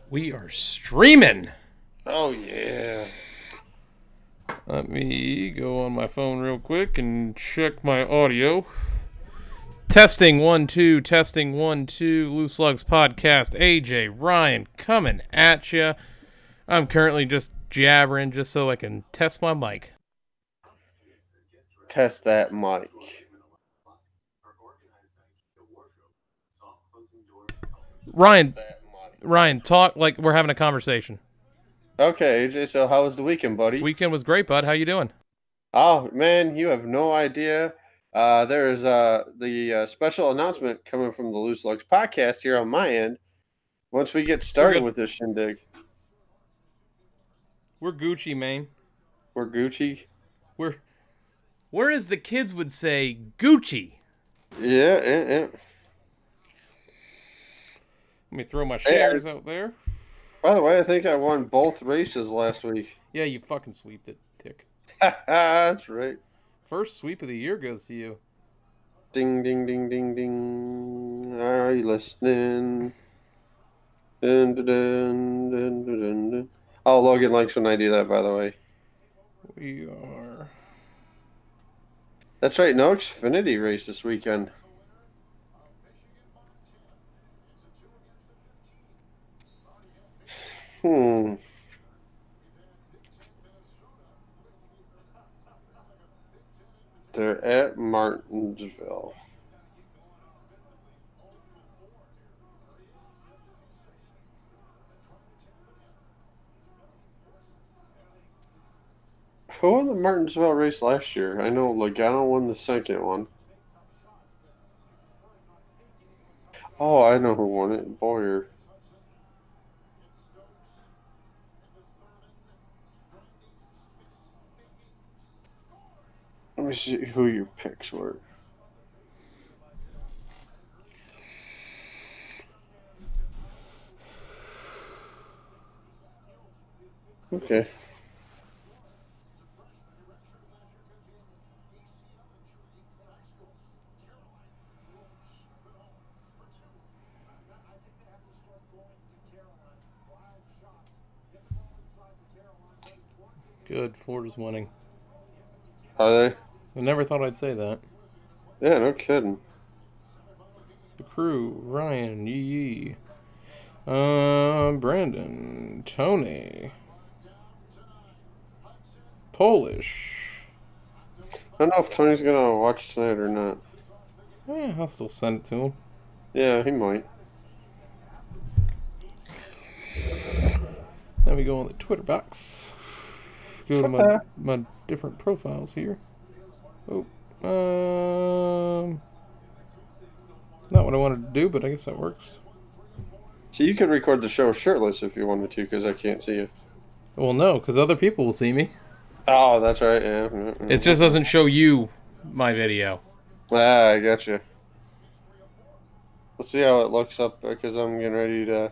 We are streaming. Oh, yeah. Let me go on my phone real quick and check my audio. Testing 1 2, testing 1 2, Loose Lugs podcast. AJ, Ryan coming at ya. I'm currently just jabbering just so I can test my mic. Test that mic. Ryan, talk like we're having a conversation. Okay, AJ, so how was the weekend, buddy? Weekend was great, bud. How you doing? Oh, man, you have no idea. There is the special announcement coming from the Loose Lugs podcast here on my end. Once we get started with this shindig. We're Gucci, man. We're Gucci. We're as the kids would say, Gucci. Yeah. Let me throw my shares out there. By the way, I think I won both races last week. Yeah, you fucking sweeped it, Tick. That's right. First sweep of the year goes to you. Ding, ding, ding, ding, ding. Are you listening? Dun, dun, dun, dun, dun, dun. Oh, Logan likes when I do that, by the way. We are. That's right. No Xfinity race this weekend. They're at Martinsville. Who won the Martinsville race last year? I know Logano won the second one. Oh, I know who won it. Boyer. Let me see who your picks were. Okay. Good, Florida's winning. Are they? I never thought I'd say that. Yeah, no kidding. The crew, Ryan, Yee. Brandon, Tony. Polish. I don't know if Tony's gonna watch tonight or not. I'll still send it to him. Yeah, he might. Let me go on the Twitter box. Go to my different profiles here. Oh, not what I wanted to do, but I guess that works. So you could record the show shirtless if you wanted to, because I can't see you. Well, no, because other people will see me. Oh, that's right, yeah. It just doesn't show you my video. Ah, I gotcha. Let's see how it looks up, because I'm getting ready to...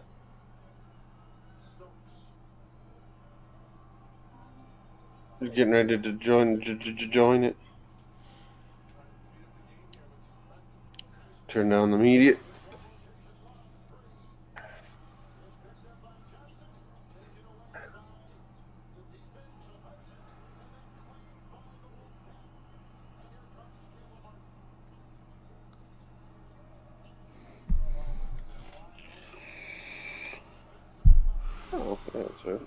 Getting ready to join it. Turn down the media. Oh, that's it.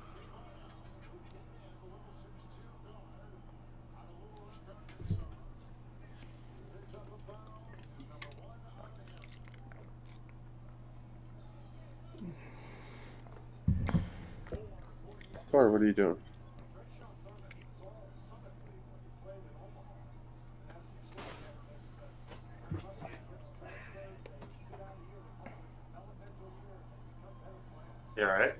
Sorry, what are you doing? You alright?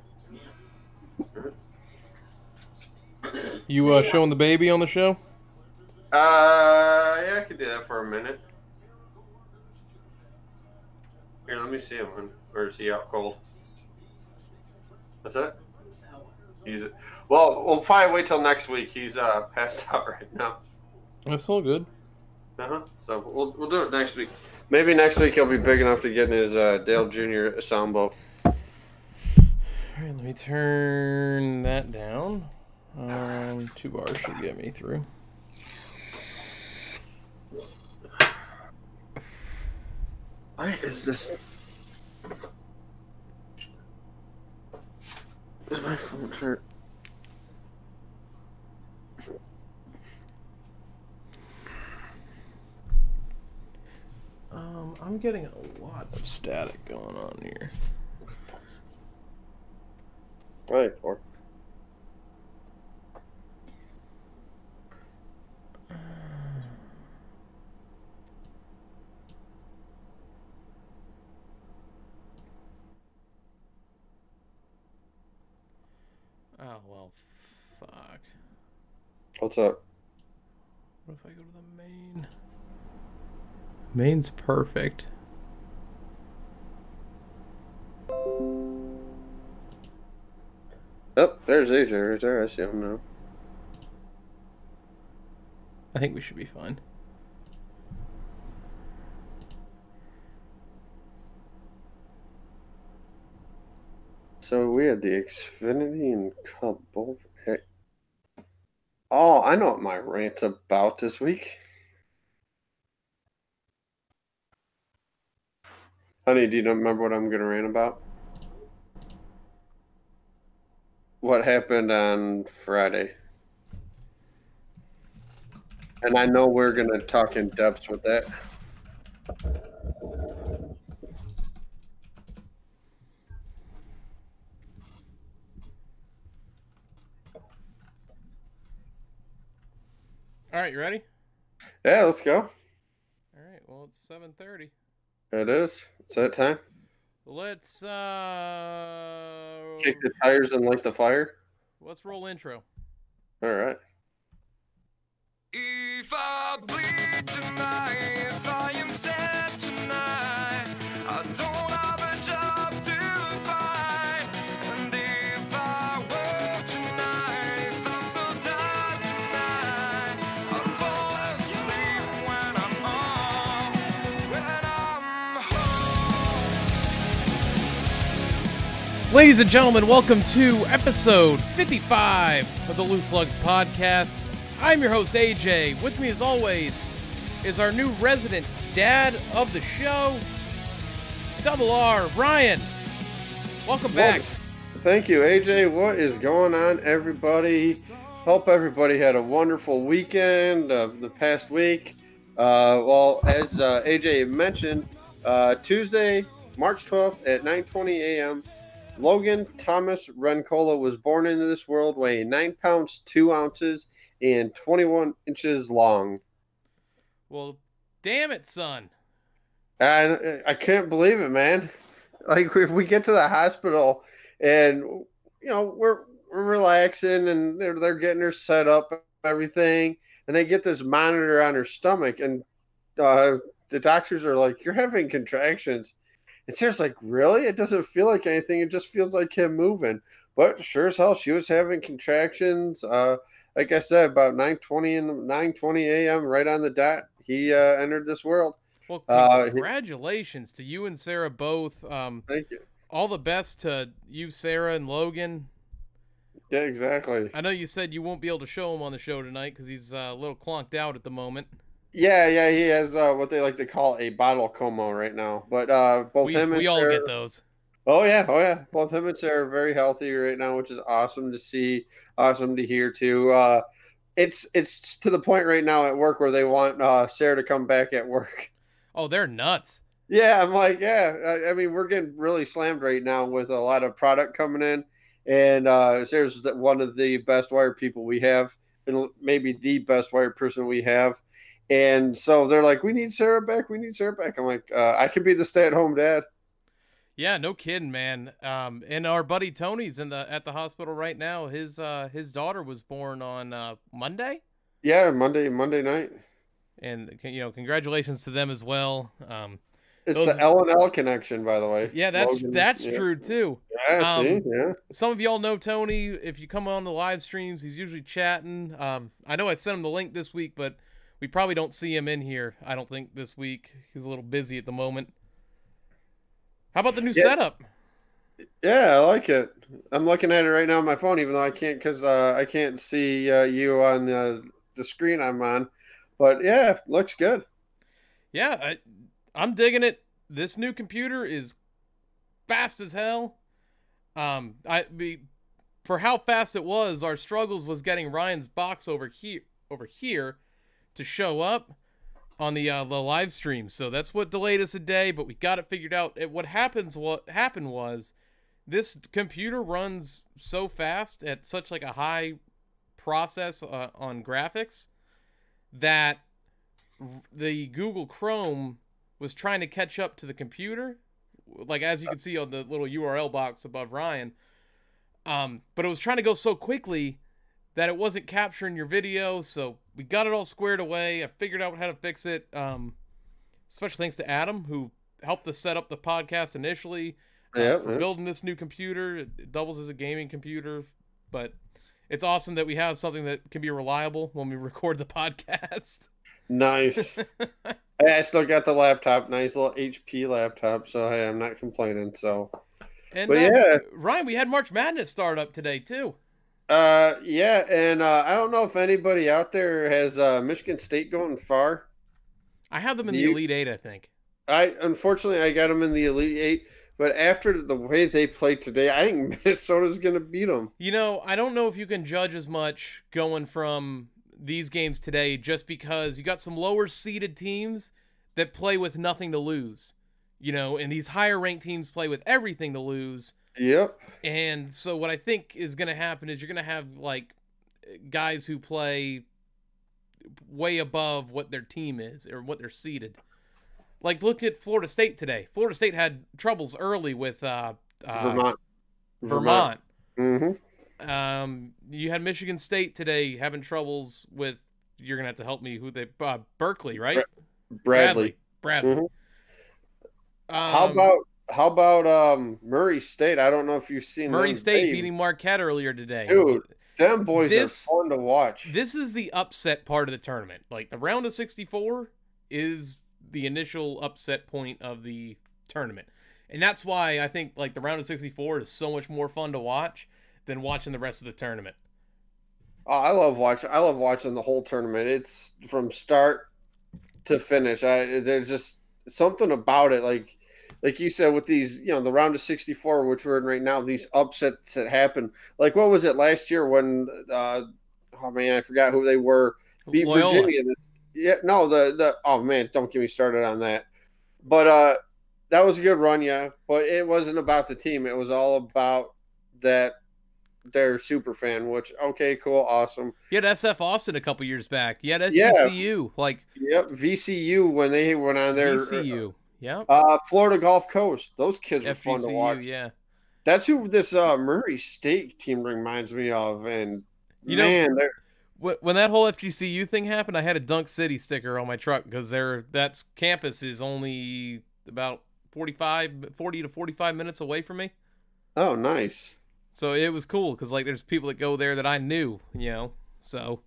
You showing the baby on the show? Yeah, I could do that for a minute. Here, let me see him. Or is he out cold? What's that? Use it. Well, we'll probably wait till next week. He's passed out right now. That's all good. So we'll do it next week. Maybe next week he'll be big enough to get in his Dale Jr. Sambo. right, let me turn that down. 2 bars should get me through. Why is this? Is my phone turned? I'm getting a lot of static going on here. Right, or Oh, well, fuck. what's up? What if I go to the main? Main's perfect. Oh, there's AJ right there. I see him now. I think we should be fine. So we had the Xfinity and Cup both. Oh, I know what my rant's about this week. Honey, do you remember what I'm going to rant about? What happened on Friday? And I know we're going to talk in depth with that. All right, you ready? Yeah, let's go. All right, well, it's 7:30. It is. It's that time. Let's Kick the tires and light the fire. let's roll intro. All right. If I bleed tonight, if I am sad tonight, I don't have a job to find. And if I work tonight, if I'm so tired tonight, I fall asleep when I'm home. Ladies and gentlemen, welcome to episode 55 of the Loose Lugs podcast. I'm your host, AJ. With me, as always, is our new resident dad of the show, Double R, Ryan. Welcome back. Thank you, AJ. What is going on, everybody? Hope everybody had a wonderful weekend the past week. Well, as AJ mentioned, Tuesday, March 12th at 9:20 a.m., Logan Thomas Rencola was born into this world weighing 9 pounds, 2 ounces, and 21 inches long. Well, damn it, son. I can't believe it, man. Like, if we get to the hospital and, we're relaxing and they're getting her set up and everything, and they get this monitor on her stomach, and the doctors are like, "You're having contractions." And Sarah's like, "Really? It doesn't feel like anything. It just feels like him moving." But sure as hell, she was having contractions. Like I said, about 9:20 a.m., right on the dot, he entered this world. Well, congratulations to you and Sarah both. Thank you. All the best to you, Sarah, and Logan. Yeah, exactly. I know you said you won't be able to show him on the show tonight because he's a little clonked out at the moment. Yeah, he has what they like to call a bottle coma right now. But both him and we all Sarah, get those. Oh yeah. Both him and Sarah are very healthy right now, which is awesome to see, awesome to hear too. It's to the point right now at work where they want Sarah to come back at work. Oh, they're nuts. Yeah, I'm like, yeah. I mean, we're getting really slammed right now with a lot of product coming in, and Sarah's one of the best wired people we have, and maybe the best wired person we have. And so they're like, "We need Sarah back. We need Sarah back." I'm like, "I could be the stay-at-home dad." Yeah, no kidding, man. And our buddy Tony's at the hospital right now. His daughter was born on Monday. Yeah, Monday night. And congratulations to them as well. It's the L&L connection, by the way. Yeah, that's true too. Yeah, see, yeah. Some of y'all know Tony. If you come on the live streams, he's usually chatting. I know I sent him the link this week, but we probably don't see him in here, I don't think, this week. He's a little busy at the moment. How about the new setup? Yeah, I like it. I'm looking at it right now on my phone, even though I can't because I can't see you on the screen I'm on. But yeah, looks good. Yeah, I'm digging it. This new computer is fast as hell. For how fast it was, our struggles was getting Ryan's box over here to show up on the live stream. So that's what delayed us a day, but we got it figured out. What happened was this computer runs so fast at such like a high process on graphics that the Google Chrome was trying to catch up to the computer, like as you can see on the little URL box above Ryan. But it was trying to go so quickly that it wasn't capturing your video. So we got it all squared away. I figured out how to fix it. Special thanks to Adam, who helped us set up the podcast initially, for building this new computer. It doubles as a gaming computer, but it's awesome that we have something that can be reliable when we record the podcast. Nice. Hey, I still got the laptop, nice little HP laptop, so hey, I'm not complaining. So, And but yeah, Ryan, we had March Madness start up today too. yeah, and I don't know if anybody out there has Michigan State going far. I have them in Do the you- Elite Eight, I think. Unfortunately I got them in the Elite Eight, but after the way they played today, I think Minnesota's going to beat them. You know, I don't know if you can judge as much going from these games today just because you got some lower seeded teams that play with nothing to lose. You know, and these higher ranked teams play with everything to lose. Yep. And so what I think is going to happen is you're going to have like guys who play way above what their team is or what they're seeded. Like look at Florida State today. Florida State had troubles early with Vermont. Vermont. Mm-hmm. You had Michigan State today having troubles with. You're gonna have to help me. Who they? Berkeley, right? Bradley. Bradley. Mhm. How about Murray State? I don't know if you've seen Murray them State play. beating Marquette earlier today. Dude, them boys This- are fun to watch. This is the upset part of the tournament. Like the round of 64 is the initial upset point of the tournament. And that's why I think like the round of 64 is so much more fun to watch than watching the rest of the tournament. Oh, I love watching the whole tournament. It's from start to finish. There's just something about it, like you said, with these, the round of 64, which we're in right now, these upsets that happen. Like what was it last year when? Oh man, I forgot who they were. Beat Loyola. Virginia. Yeah, no, the oh man, don't get me started on that. But that was a good run, yeah. But it wasn't about the team. It was all about that their super fan, which okay, cool, awesome. You had SF Austin a couple years back. You had Yeah. FGCU, like Yep, VCU when they went on their VCU. Yeah. Florida Gulf Coast. Those kids were fun to watch. FGCU, yeah. That's who this Murray State team reminds me of. And You know- man, they're When that whole FGCU thing happened, I had a Dunk City sticker on my truck because that's campus is only about 40 to 45 minutes away from me. oh nice. So it was cool because like there's people that go there that I knew, so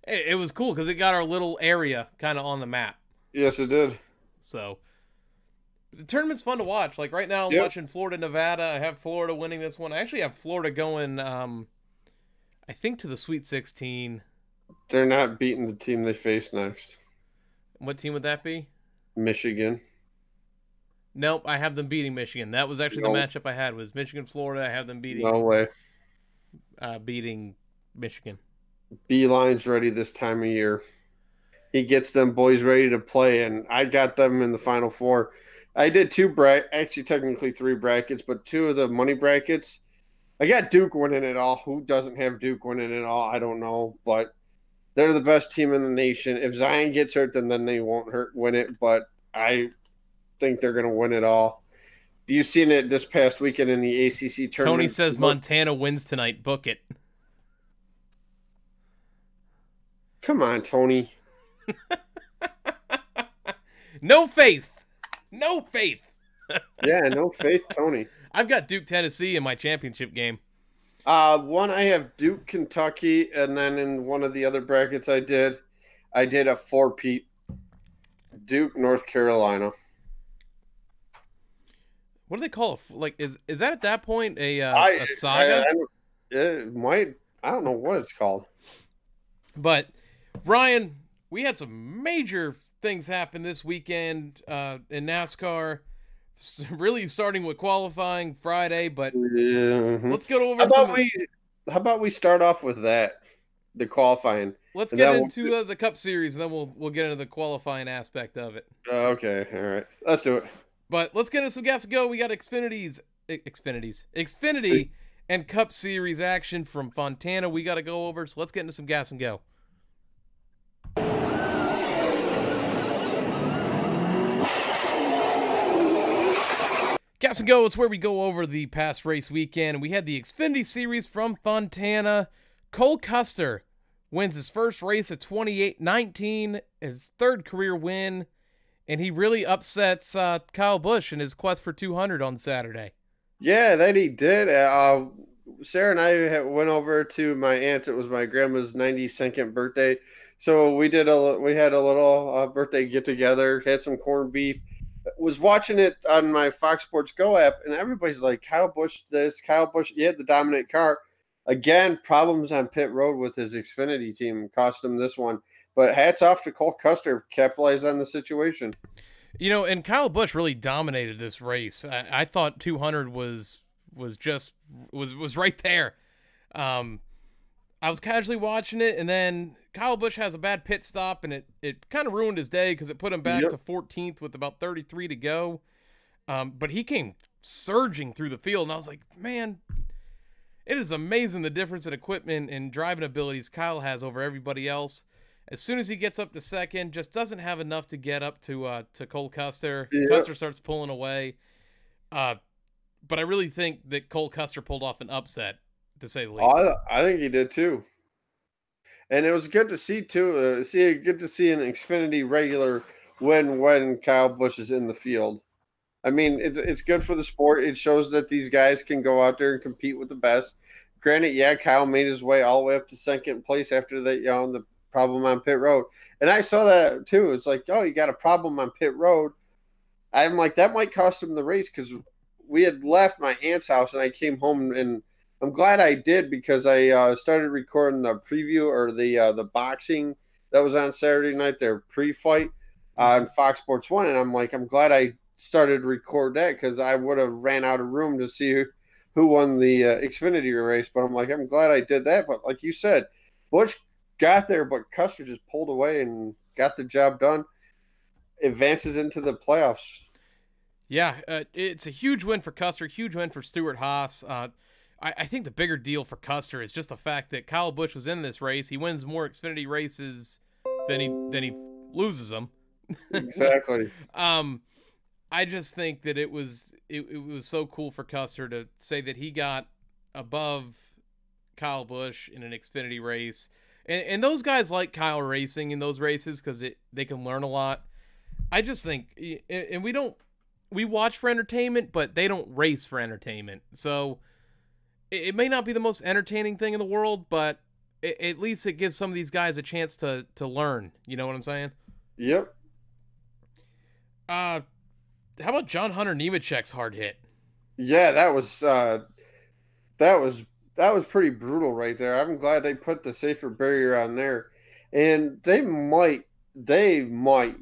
it was cool because it got our little area kind of on the map. Yes, it did. So the tournament's fun to watch. Like right now I'm Yep. watching Florida, Nevada. I have Florida winning this one. I actually have Florida going, I think to the Sweet 16. They're not beating the team they face next. What team would that be? Michigan. Nope, I have them beating Michigan. That was actually No. the matchup I had was Michigan, Florida. I have them beating No way. beating Michigan. Beeline's ready this time of year. He gets them boys ready to play, and I got them in the Final Four. I did actually technically three brackets, but two of the money brackets. I got Duke winning it all. Who doesn't have Duke winning it all? I don't know, but they're the best team in the nation. If Zion gets hurt, then they won't win it, but I think they're going to win it all. You've seen it this past weekend in the ACC tournament. Tony says Montana wins tonight. Book it. Come on, Tony. No faith. No faith. Yeah, no faith, Tony. I've got Duke, Tennessee in my championship game. One I have Duke, Kentucky, and then in one of the other brackets I did a four-peat Duke, North Carolina. what do they call it? Like, is that at that point a I saga? it might. I don't know what it's called. But Ryan, we had some major things happen this weekend in NASCAR. Really starting with qualifying Friday, but let's go over. How about we start off with that, the qualifying. Let's And get then into the Cup Series, and then we'll get into the qualifying aspect of it. okay, all right, let's do it. But let's get into some gas to go. We got Xfinity and Cup Series action from Fontana. We got to go over. So let's get into some gas and go. Gas and Go is where we go over the past race weekend. And we had the Xfinity Series from Fontana. Cole Custer wins his first race at 28-19, his third career win. And he really upsets Kyle Busch in his quest for 200 on Saturday. Yeah, that he did. Sarah and I went over to my aunt's. It was my grandma's 92nd birthday, so we had a little birthday get together. Had some corned beef. Was watching it on my Fox Sports Go app, and everybody's like, "Kyle Busch, this Kyle Busch." He had the dominant car. Again, problems on pit road with his Xfinity team cost him this one. But hats off to Cole Custer, capitalized on the situation. You know, and Kyle Busch really dominated this race. I thought 200 was right there. I was casually watching it, and then Kyle Busch has a bad pit stop, and it kind of ruined his day because it put him back to 14th with about 33 to go. But he came surging through the field, and I was like, man, it is amazing the difference in equipment and driving abilities Kyle has over everybody else. As soon as he gets up to second, just doesn't have enough to get up to Cole Custer. Yep. Custer starts pulling away. But I really think that Cole Custer pulled off an upset, to say the least. I think he did too. And it was good to see too. Good to see an Xfinity regular win when Kyle Busch is in the field. I mean, it's good for the sport. It shows that these guys can go out there and compete with the best. Granted, yeah, Kyle made his way all the way up to second place after that, the problem on pit road. And I saw that too. It's like, oh, you got a problem on pit road. I'm like, that might cost him the race, because we had left my aunt's house and I came home, and I'm glad I did, because I started recording the preview, or the boxing that was on Saturday night, their pre-fight on Fox Sports 1. And I'm like, I'm glad I started to record that, because I would have ran out of room to see who won the Xfinity race. But I'm like, I'm glad I did that. But like you said, Busch got there, but Custer just pulled away and got the job done. Advances into the playoffs. Yeah, it's a huge win for Custer, huge win for Stewart-Haas. I think the bigger deal for Custer is just the fact that Kyle Busch was in this race. He wins more Xfinity races than he loses them. Exactly. I just think that it was so cool for Custer to say that he got above Kyle Busch in an Xfinity race. And those guys like Kyle racing in those races because they can learn a lot. I just think, and we watch for entertainment, but they don't race for entertainment. So it may not be the most entertaining thing in the world, but at least it gives some of these guys a chance to learn. You know what I'm saying? Yep. How about John Hunter Nemechek's hard hit? Yeah, that was pretty brutal right there. I'm glad they put the safer barrier on there, and they might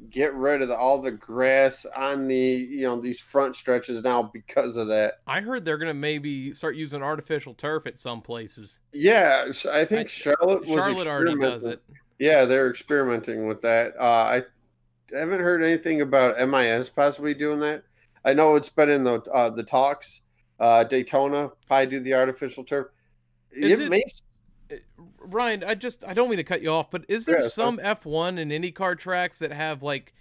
get rid of all the grass on the these front stretches now because of that. I heard they're gonna maybe start using artificial turf at some places. Yeah, I think Charlotte already does it. Yeah, they're experimenting with that. I haven't heard anything about MIS possibly doing that. I know it's been in the talks. Daytona probably do the artificial turf. Ryan, I don't mean to cut you off, but is there some F1 and IndyCar tracks that have like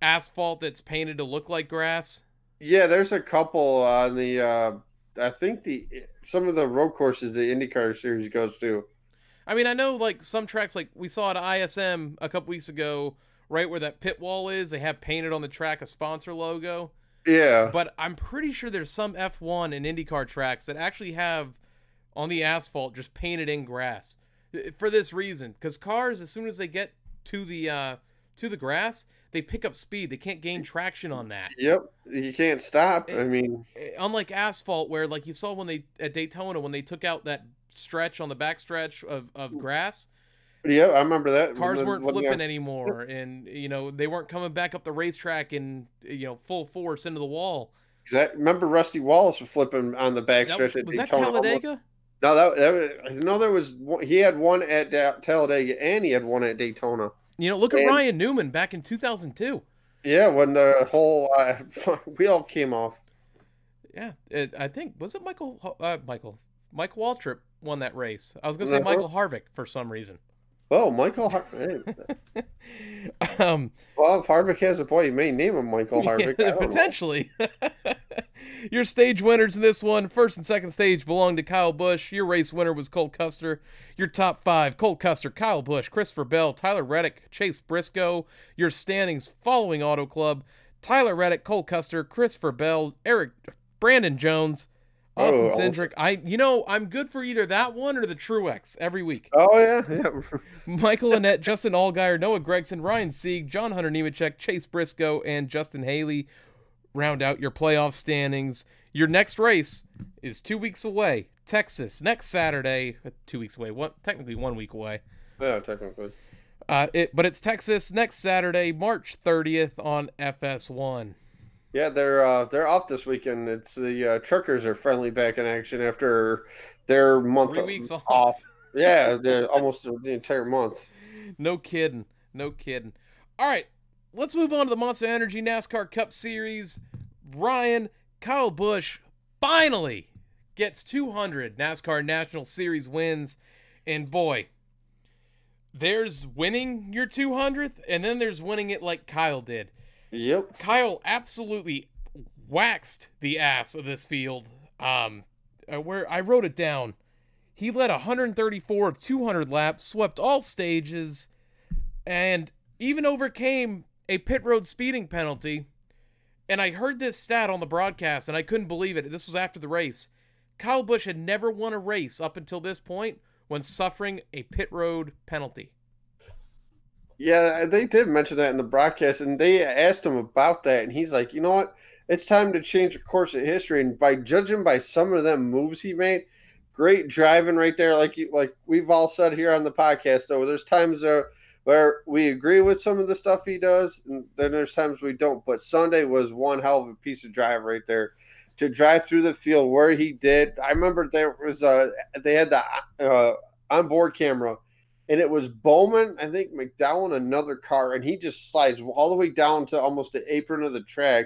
asphalt that's painted to look like grass? Yeah, there's a couple on the I think some of the road courses the IndyCar series goes to. I mean, I know like some tracks, like we saw at ISM a couple weeks ago, right where that pit wall is, they have painted on the track a sponsor logo. Yeah. But I'm pretty sure there's some F1 and IndyCar tracks that actually have on the asphalt just painted in grass. For this reason, because cars, as soon as they get to the grass, they pick up speed. They can't gain traction on that. Yep, you can't stop. I mean, Unlike asphalt, where like you saw when they at Daytona when they took out that stretch on the back stretch of grass, yeah, I remember that. cars weren't flipping anymore, and they weren't coming back up the racetrack in full force into the wall. Exactly. Remember Rusty Wallace was flipping on the backstretch at Was that Daytona? Talladega? No, there was he had one at Talladega and he had one at Daytona. Look at Ryan Newman back in 2002. Yeah, when the whole wheel came off. Yeah, I think was it Michael Waltrip won that race. I was gonna say Michael Harvick for some reason. Oh, Michael Harvick. Well, if Harvick has a boy, you may name him Michael Harvick. Yeah, potentially. Your stage winners in this one, first and second stage belonged to Kyle Busch. Your race winner was Colt Custer. Your top five, Colt Custer, Kyle Busch, Christopher Bell, Tyler Reddick, Chase Briscoe. Your standings following Auto Club, Tyler Reddick, Colt Custer, Christopher Bell, Brandon Jones, Austin Cindric. I'm good for either that one or the Truex every week. Oh, yeah. Michael Annette, Justin Allgaier, Noah Gregson, Ryan Sieg, John Hunter Nemechek, Chase Briscoe, and Justin Haley round out your playoff standings. Your next race is 2 weeks away. Texas, next Saturday. 2 weeks away. Technically 1 week away. Yeah, technically. But it's Texas next Saturday, March 30th on FS1. Yeah, they're off this weekend. It's the Truckers are finally back in action after their month 3 weeks off. Yeah, they're almost the entire month. No kidding. All right, let's move on to the Monster Energy NASCAR Cup Series. Kyle Busch finally gets 200 NASCAR National Series wins. And boy, there's winning your 200th, and then there's winning it like Kyle did. Yep. Kyle absolutely waxed the ass of this field. Where I wrote it down. He led 134 of 200 laps, swept all stages, and even overcame a pit road speeding penalty. And I heard this stat on the broadcast, and I couldn't believe it. This was after the race. Kyle Busch had never won a race up until this point when suffering a pit road penalty. Yeah, they did mention that in the broadcast, and they asked him about that, and he's like, you know what? It's time to change the course of history. And by judging by some of them moves he made, great driving right there, like we've all said here on the podcast. So there's times where we agree with some of the stuff he does, and then there's times we don't. But Sunday was one hell of a piece of drive right there to drive through the field where he did. I remember there was they had the onboard camera. And it was Bowman, I think McDowell, and another car, and he just slides all the way down to almost the apron of the track,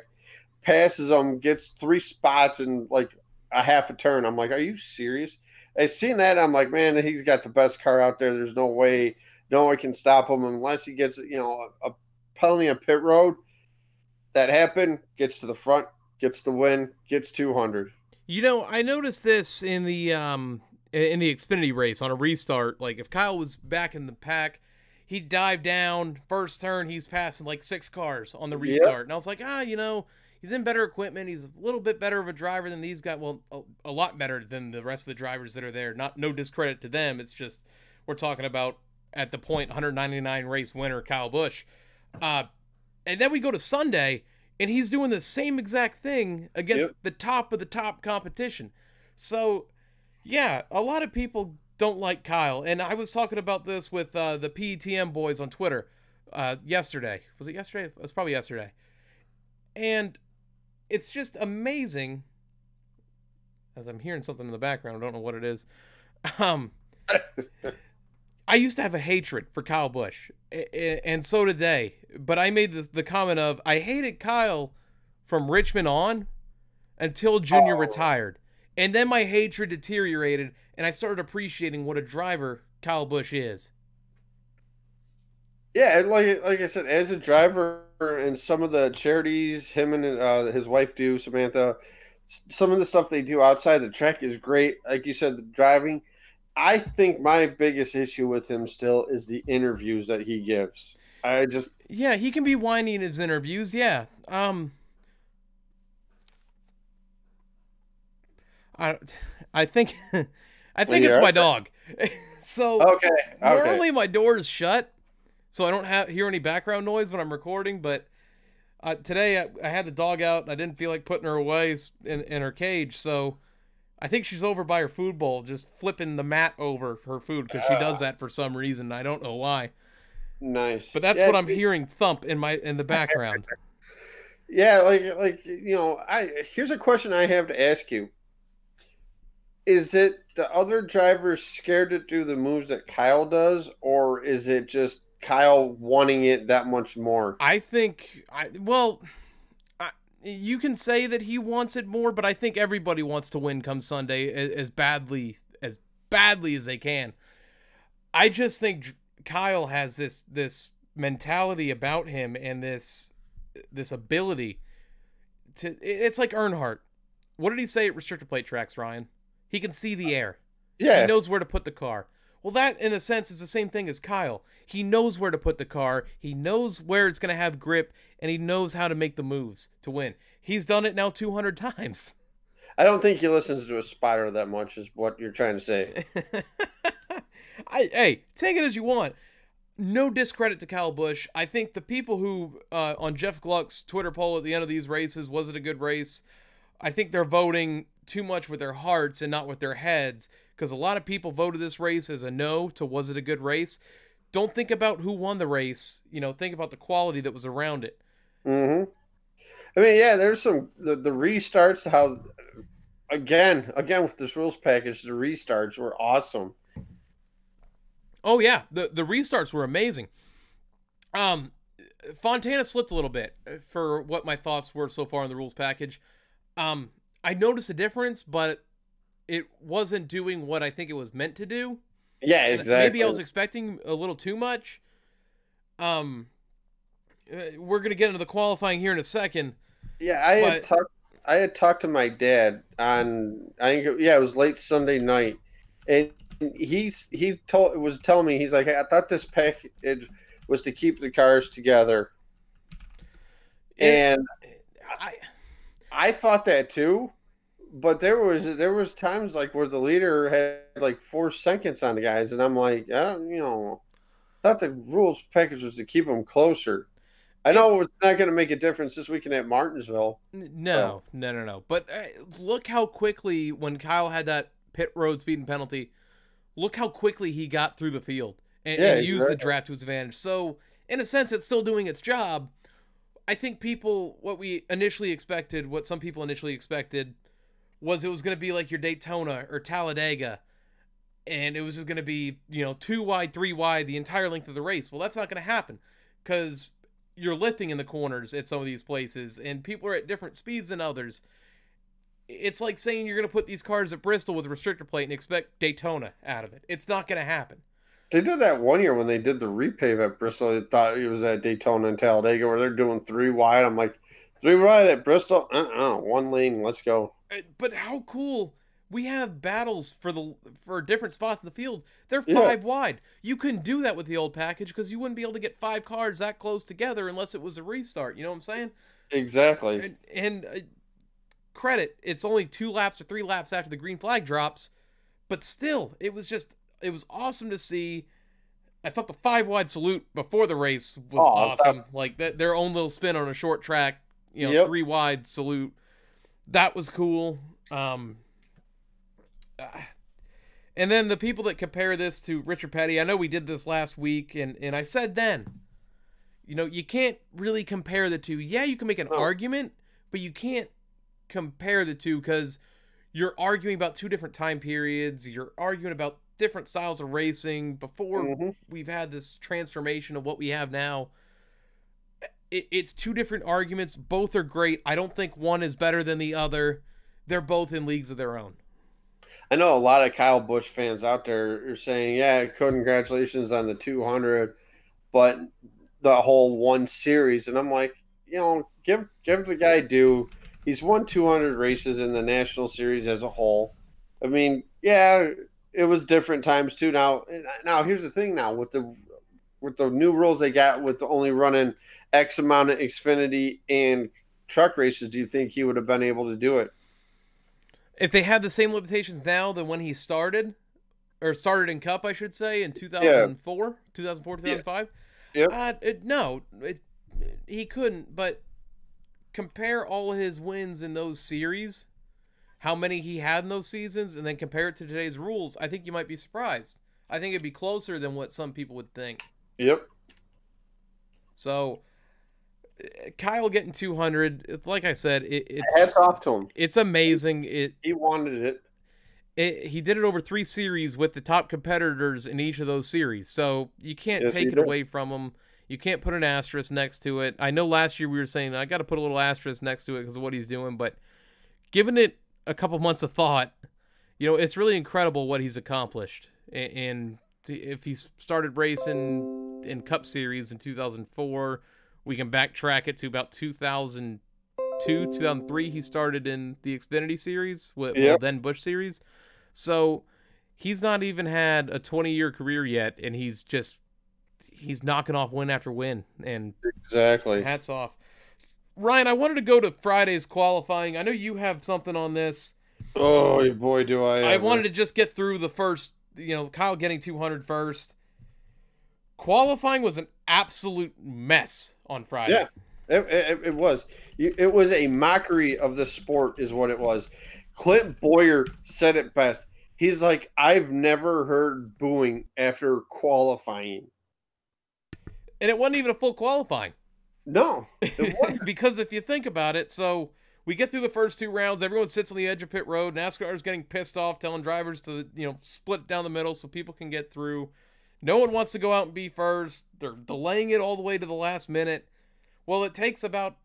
passes them, gets 3 spots in like a half a turn. I'm like, are you serious? I seen that. I'm like, man, he's got the best car out there. There's no way no one can stop him unless he gets, a penalty on pit road. That happened, gets to the front, gets the win, gets 200. I noticed this in the Xfinity race on a restart. Like, if Kyle was back in the pack, he'd dive down, first turn, he's passing like 6 cars on the restart. Yep. And I was like, he's in better equipment. He's a little bit better of a driver than these guys. Well, a lot better than the rest of the drivers that are there. No discredit to them. It's just, we're talking about, at the point, 199 race winner Kyle Busch. And then we go to Sunday, and he's doing the same exact thing against the top of the top competition. So, yeah, a lot of people don't like Kyle. And I was talking about this with the PETM boys on Twitter yesterday. Was it yesterday? It was probably yesterday. And it's just amazing. As I'm hearing something in the background, I don't know what it is. I used to have a hatred for Kyle Busch, and so did they. But I made the comment of, I hated Kyle from Richmond on until Junior retired. And then my hatred deteriorated, and I started appreciating what a driver Kyle Busch is. Yeah, like I said, as a driver and some of the charities him and his wife do, Samantha, some of the stuff they do outside the track is great. Like you said, the driving. I think my biggest issue with him still is the interviews that he gives. Yeah, he can be whiny in his interviews, yeah. I think it's my dog. So okay. Normally my door is shut, so I don't hear any background noise when I'm recording. But today I had the dog out, and I didn't feel like putting her away in her cage, so I think she's over by her food bowl, just flipping the mat over her food because she does that for some reason. I don't know why. Nice. But that's what I'm hearing thump in the background. Yeah, here's a question I have to ask you. Is it the other drivers scared to do the moves that Kyle does, or is it just Kyle wanting it that much more? I think, you can say that he wants it more, but I think everybody wants to win come Sunday as badly as they can. I just think Kyle has this mentality about him and this ability to. It's like Earnhardt. What did he say at restrictor plate tracks, Ryan? He can see the air. Yeah. He knows where to put the car. Well, that, in a sense, is the same thing as Kyle. He knows where to put the car. He knows where it's going to have grip, and he knows how to make the moves to win. He's done it now 200 times. I don't think he listens to a spotter that much, is what you're trying to say. Hey, take it as you want. No discredit to Kyle Busch. I think the people who, on Jeff Gluck's Twitter poll at the end of these races, was it a good race? I think they're voting too much with their hearts and not with their heads, because a lot of people voted this race as a no to was it a good race. Don't think about who won the race. Think about the quality that was around it. Mm-hmm. I mean, yeah, there's some the restarts. How again with this rules package, the restarts were awesome. Oh yeah, the restarts were amazing. Fontana slipped a little bit for what my thoughts were so far in the rules package. I noticed a difference, but it wasn't doing what I think it was meant to do. Yeah, and exactly. Maybe I was expecting a little too much. We're gonna get into the qualifying here in a second. Yeah, I had talked to my dad on it was late Sunday night, and he was telling me, he's like, hey, I thought this package was to keep the cars together, and I thought that too. But there was times like where the leader had like 4 seconds on the guys, and I'm like, I thought the rules package was to keep them closer. I know it's not going to make a difference this weekend at Martinsville. No. But look how quickly, when Kyle had that pit road speeding penalty, look how quickly he got through the field and used the draft to his advantage. So, in a sense, it's still doing its job. I think what some people initially expected, was it was going to be like your Daytona or Talladega, and it was just going to be 2 wide, 3 wide the entire length of the race. Well, that's not going to happen, because you're lifting in the corners at some of these places, and people are at different speeds than others. It's like saying you're going to put these cars at Bristol with a restrictor plate and expect Daytona out of it. It's not going to happen. They did that one year when they did the repave at Bristol. I thought it was at Daytona and Talladega where they're doing 3 wide. I'm like, 3 wide at Bristol? 1 lane, let's go. But how cool. We have battles for different spots in the field. They're 5 wide. You couldn't do that with the old package because you wouldn't be able to get 5 cars that close together unless it was a restart. You know what I'm saying? Exactly. And credit, it's only 2 laps or 3 laps after the green flag drops, but still, it was awesome to see. I thought the 5 wide salute before the race was awesome. Like their own little spin on a short track, 3 wide salute. That was cool. And then the people that compare this to Richard Petty, I know we did this last week, and I said then, you can't really compare the two. Yeah, you can make an argument, but you can't compare the two because you're arguing about 2 different time periods. You're arguing about different styles of racing before we've had this transformation of what we have now. It's 2 different arguments. Both are great. I don't think one is better than the other. They're both in leagues of their own. I know a lot of Kyle Busch fans out there are saying, yeah, congratulations on the 200, but the whole 1 series. And I'm like, give the guy due. He's won 200 races in the National Series as a whole. I mean, yeah, it was different times too. Now here's the thing. Now with the new rules they got with only running X amount of Xfinity and truck races, do you think he would have been able to do it? If they had the same limitations now than when he started in Cup, I should say, in 2005, Yep. No, he couldn't. But compare all his wins in those series, how many he had in those seasons, and then compare it to today's rules. I think you might be surprised. I think it'd be closer than what some people would think. Yep. So Kyle getting 200, like I said, Hats off to him. it's amazing. He wanted it. He did it over 3 series with the top competitors in each of those series. So you can't take it away from him. You can't put an asterisk next to it. I know last year we were saying I got to put a little asterisk next to it because of what he's doing, but given it a couple months of thought, it's really incredible what he's accomplished. And if he started racing in Cup Series in 2004, we can backtrack it to about 2002, 2003. He started in the Xfinity Series, then Busch Series. So he's not even had a 20-year career yet, and he's knocking off win after win. And exactly, hats off. Ryan, I wanted to go to Friday's qualifying. I know you have something on this. Oh boy, do I! I wanted to just get through the first. Kyle getting 200 first. Qualifying was an absolute mess on Friday. Yeah, it was. It was a mockery of the sport, is what it was. Clint Boyer said it best. He's like, I've never heard booing after qualifying. And it wasn't even a full qualifying. No, it wasn't. Because if you think about it, so we get through the first 2 rounds, everyone sits on the edge of pit road. NASCAR is getting pissed off, telling drivers to, split down the middle so people can get through. No one wants to go out and be first. They're delaying it all the way to the last minute. Well, it takes about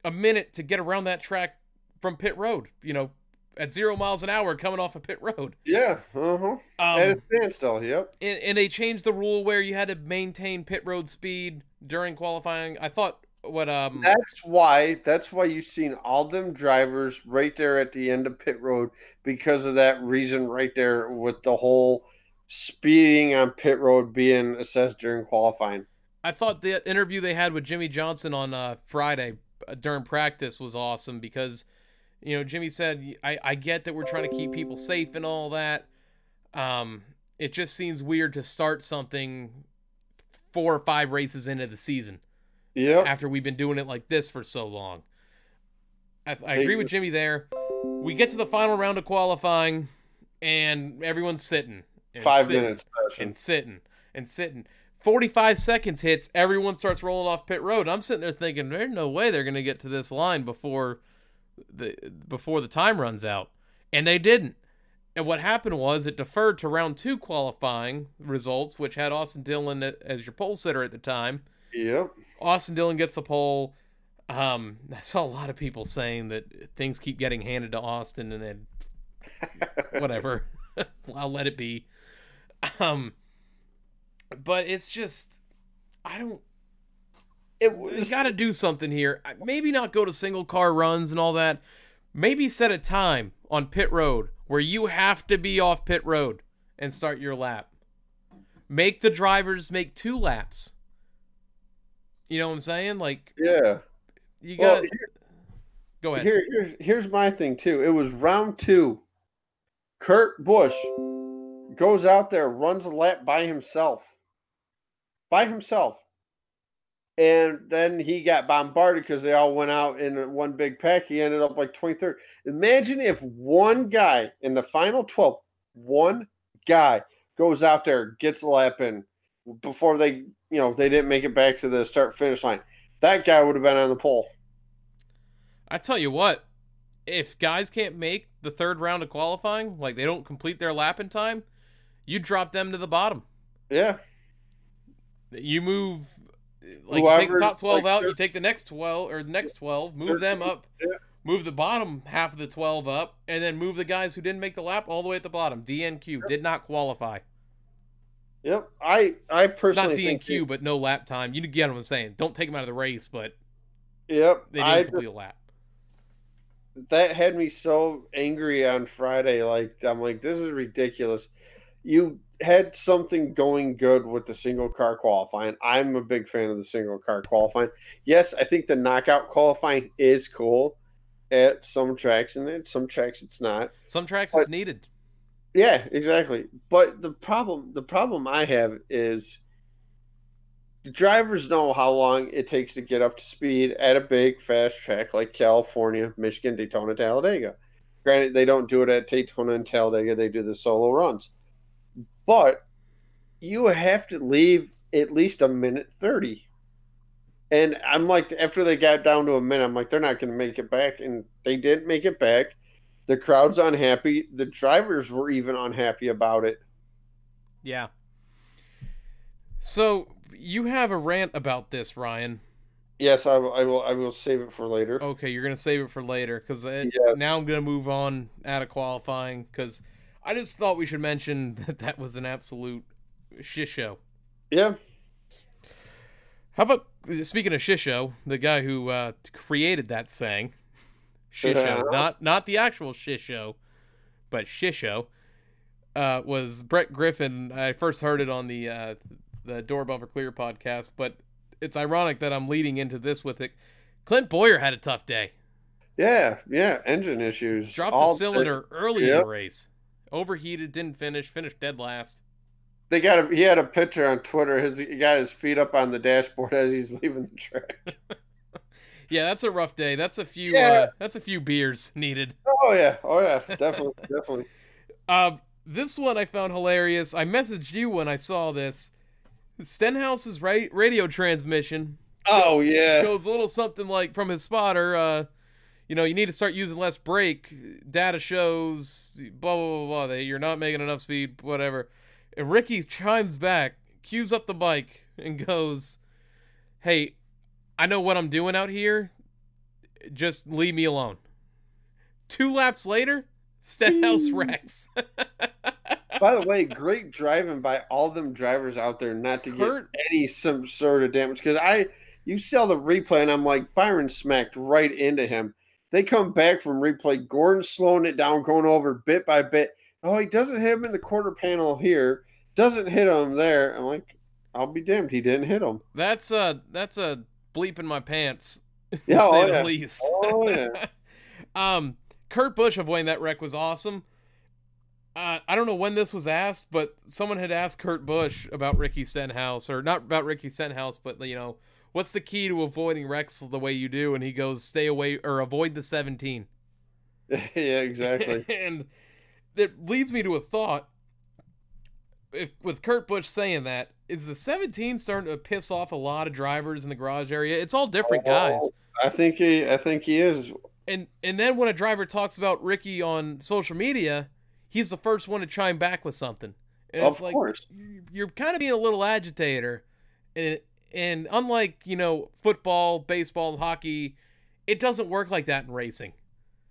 a minute to get around that track from pit road, at 0 miles an hour coming off a pit road. Yeah, at a standstill, yep. And they changed the rule where you had to maintain pit road speed during qualifying. I thought That's why you've seen all them drivers right there at the end of pit road because of that reason right there with the whole speeding on pit road being assessed during qualifying. I thought the interview they had with Jimmy Johnson on Friday during practice was awesome because, Jimmy said, I get that we're trying to keep people safe and all that. It just seems weird to start something 4 or 5 races into the season. Yeah. After we've been doing it like this for so long. I agree with Jimmy there. We get to the final round of qualifying, and everyone's sitting. 5 minutes. And sitting. 45 seconds hits, everyone starts rolling off pit road. I'm sitting there thinking, there's no way they're going to get to this line before the time runs out. And they didn't. And what happened was it deferred to round 2 qualifying results, which had Austin Dillon as your pole sitter at the time. Yep. Austin Dillon gets the pole. I saw a lot of people saying that things keep getting handed to Austin and then whatever. I'll let it be. But it's just, we got to do something here. Maybe not go to single car runs and all that. Maybe set a time on pit road where you have to be off pit road and start your lap. Make the drivers make 2 laps. You know what I'm saying? Like, yeah, you got. Go ahead. Here's my thing too. It was round 2. Kurt Busch goes out there, runs a lap by himself. And then he got bombarded because they all went out in one big pack. He ended up like 23rd. Imagine if one guy in the final 12, one guy goes out there, gets a lap in before they didn't make it back to the start-finish line. That guy would have been on the pole. I tell you what, if guys can't make the 3rd round of qualifying, like they don't complete their lap in time, you drop them to the bottom. Yeah. You move, like you take the top 12 out, you take the next 12 or the next 12, move 13, them up, yeah. Move the bottom half of the 12 up, and then move the guys who didn't make the lap all the way at the bottom. DNQ, did not qualify. Yep, I personally not DNQ, but no lap time. You get what I'm saying. Don't take them out of the race, but yep, they didn't complete a lap. That had me so angry on Friday. Like, I'm like, this is ridiculous. You had something going good with the single car qualifying. I'm a big fan of the single car qualifying. Yes, I think the knockout qualifying is cool at some tracks, and at some tracks it's not. Some tracks it's needed. Yeah, exactly. But the problem I have is the drivers know how long it takes to get up to speed at a big, fast track like California, Michigan, Daytona, Talladega. Granted, they don't do it at Daytona and Talladega, they do the solo runs. But you have to leave at least a minute 30. And I'm like, after they got down to a minute, I'm like, they're not going to make it back. And they didn't make it back. The crowd's unhappy. The drivers were even unhappy about it. Yeah. So you have a rant about this, Ryan. Yes, I will save it for later. Okay, you're gonna save it for later because Yes. now I'm gonna move on out of qualifying because I just thought we should mention that that was an absolute shit show. Yeah. How about, speaking of shit show, the guy who created that saying, shit show, not the actual shit show, but shit show, was Brett Griffin. I first heard it on the Door Bumper Clear podcast, but it's ironic that I'm leading into this with it. Clint Boyer had a tough day. Yeah, engine issues. Dropped a cylinder early in Yep. the race. Overheated, didn't finish, finished dead last. He had a picture on Twitter. He got his feet up on the dashboard as he's leaving the track. Yeah, that's a rough day. That's a few that's a few beers needed. Oh yeah, definitely. This one I found hilarious. I messaged you when I saw this. Stenhouse's radio transmission. Oh yeah. Goes a little something like, from his spotter, you need to start using less brake. Data shows blah blah blah blah. That you're not making enough speed, whatever. And Ricky chimes back, cues up the bike, and goes, "Hey, I know what I'm doing out here. Just leave me alone." 2 laps later, Stenhouse wrecks. By the way, great driving by all them drivers out there not to get some sort of damage. Because you saw the replay, and I'm like, Byron smacked right into him. They come back from replay. Gordon's slowing it down, going over bit by bit. Oh, he doesn't hit him in the quarter panel here. Doesn't hit him there. I'm like, I'll be damned, he didn't hit him. That's a bleep in my pants. Yeah, to say the least. Oh yeah. Kurt Busch avoiding that wreck was awesome. I don't know when this was asked, but someone had asked Kurt Busch about Ricky Stenhouse, or not about Ricky Stenhouse, but what's the key to avoiding wrecks the way you do? And he goes, stay away or avoid the 17. Yeah, exactly. And it leads me to a thought. With Kurt Busch saying that, is the 17 starting to piss off a lot of drivers in the garage area? It's all different guys. I think he is. And then when a driver talks about Ricky on social media, he's the first one to chime back with something. And it's like, you're kind of being a little agitator. And unlike, football, baseball, hockey, it doesn't work like that in racing.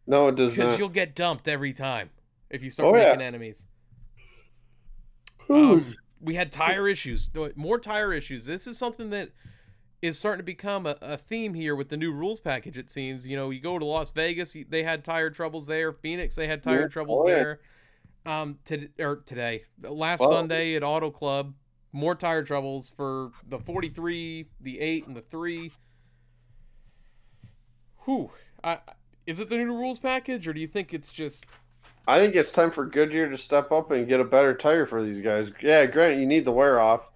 No, it does not. Because you'll get dumped every time if you start making enemies. We had tire issues, more tire issues. This is something that is starting to become a theme here with the new rules package, it seems. You go to Las Vegas, they had tire troubles there. Phoenix, they had tire troubles there. Last Sunday at Auto Club, more tire troubles for the 43, the 8, and the 3. Whew. Is it the new rules package, or do you think it's just... I think it's time for Goodyear to step up and get a better tire for these guys. Yeah, granted, you need the wear off,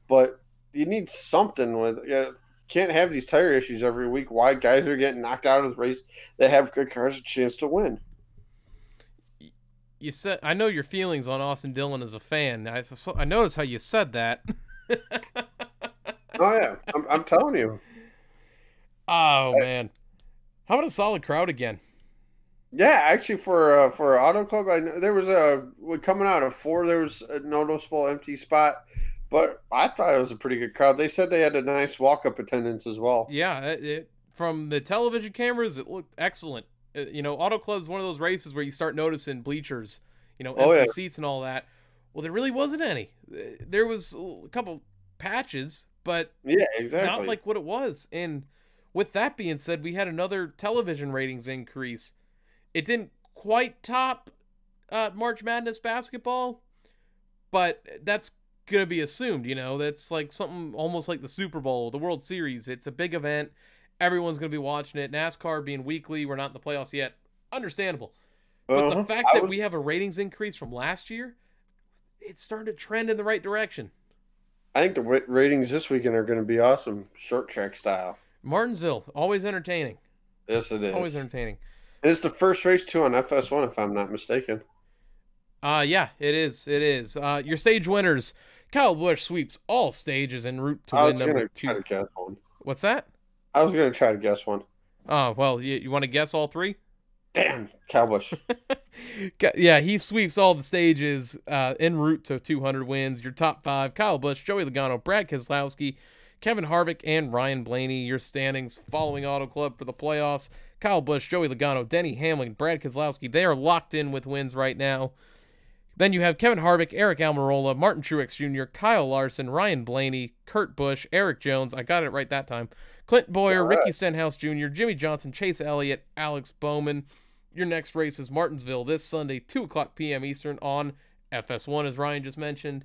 but you need something with it. Yeah, can't have these tire issues every week. Why guys are getting knocked out of the race that have good cars a chance to win. You said, I know your feelings on Austin Dillon as a fan. I noticed how you said that. Oh yeah, I'm telling you. Oh man, how about a solid crowd again? Yeah, actually, for Auto Club, there was coming out of 4. There was a noticeable empty spot, but I thought it was a pretty good crowd. They said they had a nice walk-up attendance as well. Yeah, from the television cameras, it looked excellent. Auto Club's one of those races where you start noticing bleachers, empty seats and all that. Well, there really wasn't any. There was a couple patches, but yeah, exactly, not like what it was. And with that being said, we had another television ratings increase. It didn't quite top March Madness basketball, but that's going to be assumed, That's like something almost like the Super Bowl, the World Series. It's a big event. Everyone's going to be watching it. NASCAR being weekly, we're not in the playoffs yet. Understandable. But the fact that we have a ratings increase from last year, it's starting to trend in the right direction. I think the ratings this weekend are going to be awesome, short track style. Martinsville, always entertaining. Yes, it is. Always entertaining. And it's the first race too on FS1, if I'm not mistaken. Yeah, it is. It is. Your stage winners. Kyle Busch sweeps all stages en route to I win was number going to 2. try to guess one. What's that? I was going to try to guess one. Oh, well, you want to guess all 3? Damn, Cowbush. Yeah, he sweeps all the stages en route to 200 wins. Your top 5, Kyle Busch, Joey Logano, Brad Keselowski, Kevin Harvick, and Ryan Blaney. Your standings following Auto Club for the playoffs. Kyle Busch, Joey Logano, Denny Hamlin, Brad Keselowski. They are locked in with wins right now. Then you have Kevin Harvick, Eric Almirola, Martin Truex Jr., Kyle Larson, Ryan Blaney, Kurt Busch, Eric Jones. I got it right that time. Clint Boyer, All right. Ricky Stenhouse Jr., Jimmy Johnson, Chase Elliott, Alex Bowman. Your next race is Martinsville this Sunday, 2 o'clock p.m. Eastern on FS1, as Ryan just mentioned.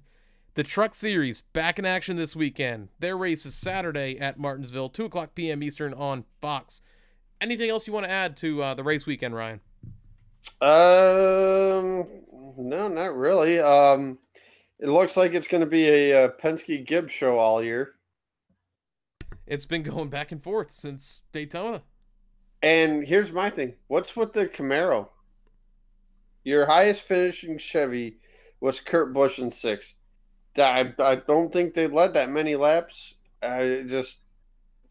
The Truck Series, back in action this weekend. Their race is Saturday at Martinsville, 2 o'clock p.m. Eastern on Fox. Anything else you want to add to the race weekend, Ryan? No, not really. It looks like it's going to be a Penske Gibbs show all year. It's been going back and forth since Daytona. And here's my thing. What's with the Camaro? Your highest finishing Chevy was Kurt Busch in 6th. I don't think they led that many laps. I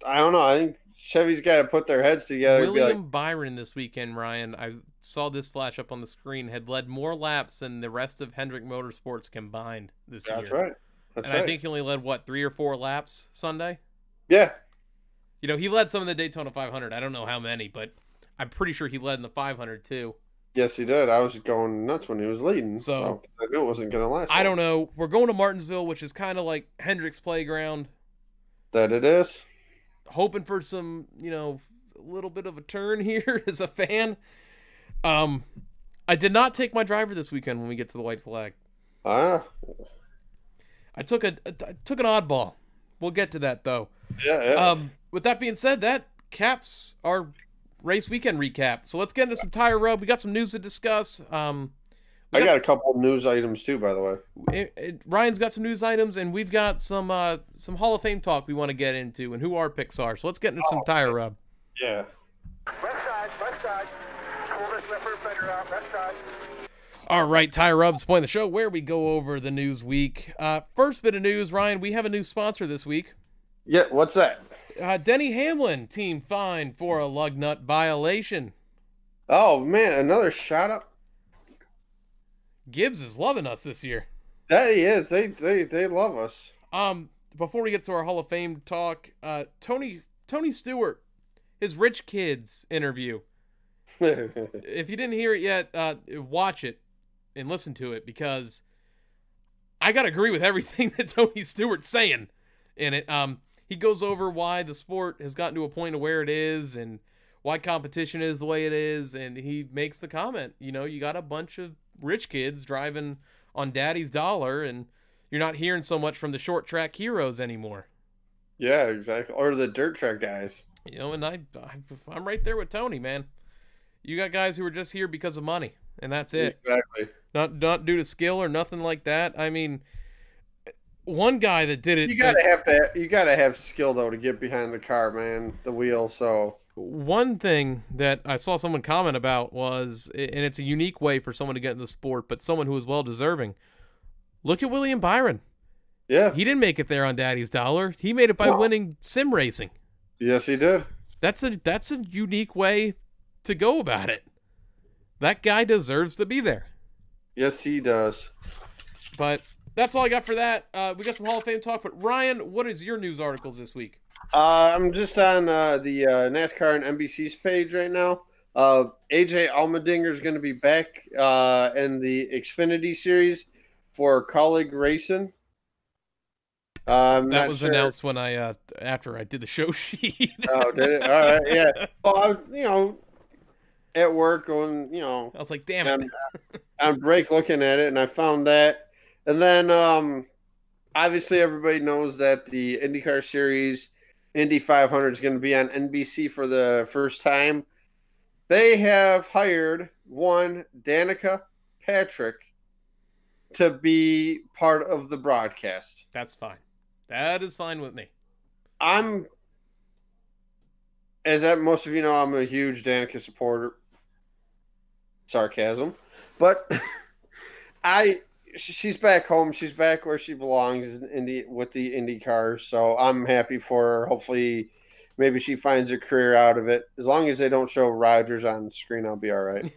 don't know. I think Chevy's got to put their heads together. William Byron this weekend, Ryan, I saw this flash up on the screen, had led more laps than the rest of Hendrick Motorsports combined this year. That's right. That's and right. I think he only led, 3 or 4 laps Sunday? Yeah. You know, he led some in the Daytona 500. I don't know how many, but I'm pretty sure he led in the 500 too. Yes, he did. I was going nuts when he was leading. So I knew it wasn't going to last. I don't know. We're going to Martinsville, which is kind of like Hendrick's playground. That it is. Hoping for some, a little bit of a turn here as a fan. I did not take my driver this weekend when we get to the white flag. I took an oddball. We'll get to that though. Yeah. With that being said, that caps our race weekend recap. So let's get into some tire rub. We got some news to discuss. I got a couple of news items too, by the way. Ryan's got some news items, and we've got some Hall of Fame talk we want to get into, and who our picks are. So let's get into some tire rub. Yeah. Left side. Pull this left rear fender out, left side. All right, tire rubs, point the show where we go over the news week. First bit of news, Ryan, we have a new sponsor this week. Yeah, what's that? Denny Hamlin, team fined for a lug nut violation. Oh man, another shout out. Gibbs is loving us this year. That he is. They love us. Before we get to our Hall of Fame talk, Tony Stewart, his Rich Kids interview. If you didn't hear it yet, watch it and listen to it, because I gotta agree with everything that Tony Stewart's saying in it. He goes over why the sport has gotten to a point of where it is and why competition is the way it is, and he makes the comment, you got a bunch of rich kids driving on daddy's dollar, and you're not hearing so much from the short track heroes anymore. Yeah, exactly. Or the dirt track guys. And I'm right there with Tony, man. You got guys who are just here because of money, and that's it. Exactly. Not due to skill or nothing like that. I mean, one guy that did it. You gotta have skill though to get behind the car, man. The wheel. So one thing that I saw someone comment about was, and it's a unique way for someone to get in the sport, but someone who is well deserving. Look at William Byron. Yeah, he didn't make it there on daddy's dollar. He made it by winning sim racing. Yes, he did. That's a unique way to go about it. That guy deserves to be there. Yes, he does. But that's all I got for that. We got some Hall of Fame talk, but Ryan, what is your news articles this week? I'm just on the NASCAR and NBC's page right now. AJ Allmendinger is going to be back in the Xfinity Series for Colleague Racing. That was announced when after I did the show sheet. Oh, did it? All right, yeah. Well, I was, at work going, I was like, damn it. On break looking at it, and I found that. And then, obviously, everybody knows that the IndyCar Series, Indy 500, is going to be on NBC for the first time. They have hired one Danica Patrick to be part of the broadcast. That's fine. That is fine with me. I'm, as that most of you know, I'm a huge Danica supporter. Sarcasm, but she's back home. She's back where she belongs with the Indy cars. So I'm happy for her. Hopefully, maybe she finds a career out of it. As long as they don't show Rogers on the screen, I'll be all right.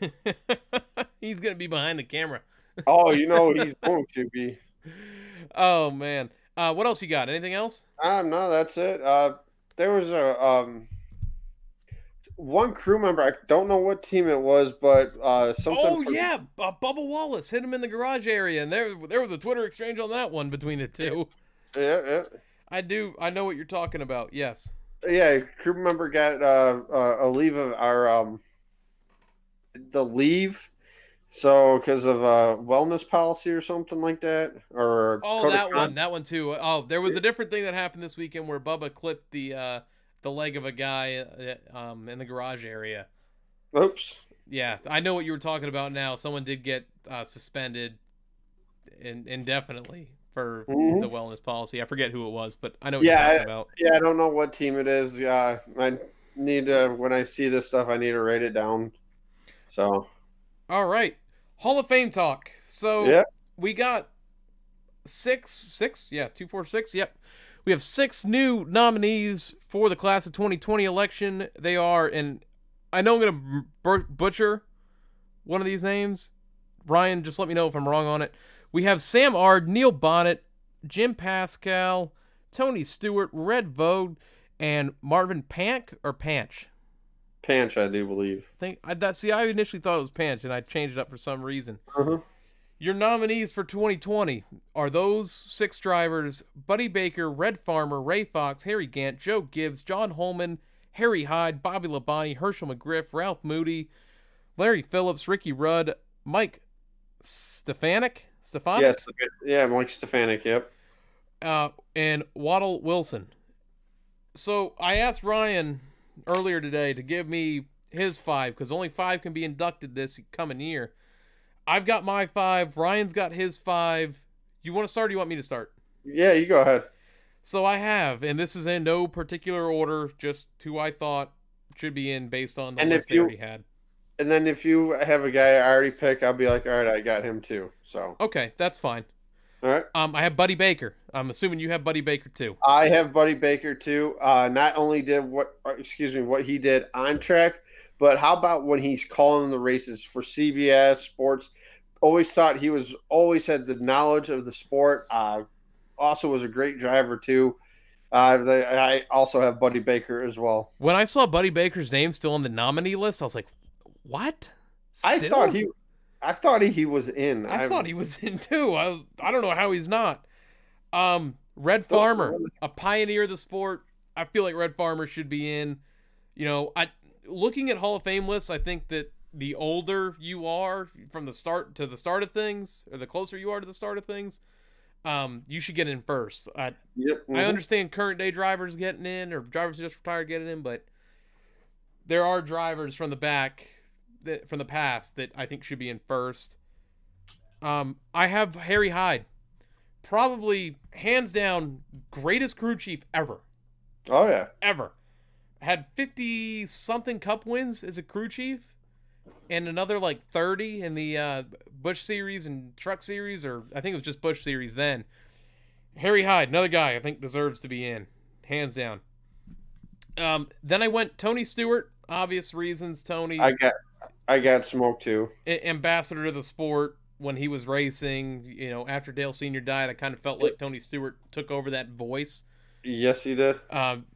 He's gonna be behind the camera. Oh, you know he's going to be. Oh man. What else you got? Anything else? No, that's it. There was a one crew member. I don't know what team it was, but something. Oh yeah, Bubba Wallace hit him in the garage area, and there was a Twitter exchange on that one between the two. Yeah. I know what you're talking about. Yes. Yeah, crew member got a leave of our the leave, so because of a wellness policy or something like that, or Oh, that one too. Oh, there was a different thing that happened this weekend where Bubba clipped the leg of a guy in the garage area. Oops. Yeah, I know what you were talking about now. Someone did get suspended indefinitely for the wellness policy. I forget who it was, but I know what you're talking about. Yeah, I don't know what team it is. Yeah, I need to, when I see this stuff, I need to write it down. So. All right. Hall of Fame talk. So Yeah. we got six, 246. Yep. We have 6 new nominees for the class of 2020 election. They are, and I know I'm going to butcher one of these names. Ryan, just let me know if I'm wrong on it. We have Sam Ard, Neil Bonnet, Jim Pascal, Tony Stewart, Red Vogue, and Marvin Panch or Panch. Panch, I do believe. I initially thought it was Panch, and I changed it up for some reason. Uh-huh. Your nominees for 2020 are those 6 drivers: Buddy Baker, Red Farmer, Ray Fox, Harry Gant, Joe Gibbs, John Holman, Harry Hyde, Bobby Labonte, Herschel McGriff, Ralph Moody, Larry Phillips, Ricky Rudd, Mike Stefanik? Yes, yeah, Mike Stefanik, yep. And Waddle Wilson. So I asked Ryan earlier today to give me his 5, because only 5 can be inducted this coming year. I've got my 5. Ryan's got his 5. You want to start or you want me to start? Yeah, you go ahead. So I have, and this is in no particular order, just who I thought should be in based on the list they already had. And then if you have a guy I already picked, I'll be like, all right, I got him too. So Okay, that's fine. All right. I have Buddy Baker. I'm assuming you have Buddy Baker too. I have Buddy Baker too. Not only did what he did on track, but how about when he's calling the races for CBS Sports? Always thought he always had the knowledge of the sport. Also was a great driver too. I also have Buddy Baker as well. When I saw Buddy Baker's name still on the nominee list, I was like, "What?" I thought he was in. I thought he was in too. I don't know how he's not. Red Farmer, a pioneer of the sport. I feel like Red Farmer should be in. You know, looking at Hall of Fame lists, I think that the older you are from the start to the start of things, or the closer you are to the start of things, you should get in first. I understand current day drivers getting in, or drivers who just retired getting in, but there are drivers from the back, from the past, that I think should be in first. I have Harry Hyde, probably hands down greatest crew chief ever. Oh yeah, ever. Had 50 something cup wins as a crew chief, and another like 30 in the Busch Series and Truck Series, or I think it was just Busch Series then. Harry Hyde, another guy I think deserves to be in, hands down. Then I went Tony Stewart, obvious reasons. Tony, I got smoked too. Ambassador to the sport when he was racing. You know, after Dale Sr. died, I kind of felt like Tony Stewart took over that voice. Yes, he did.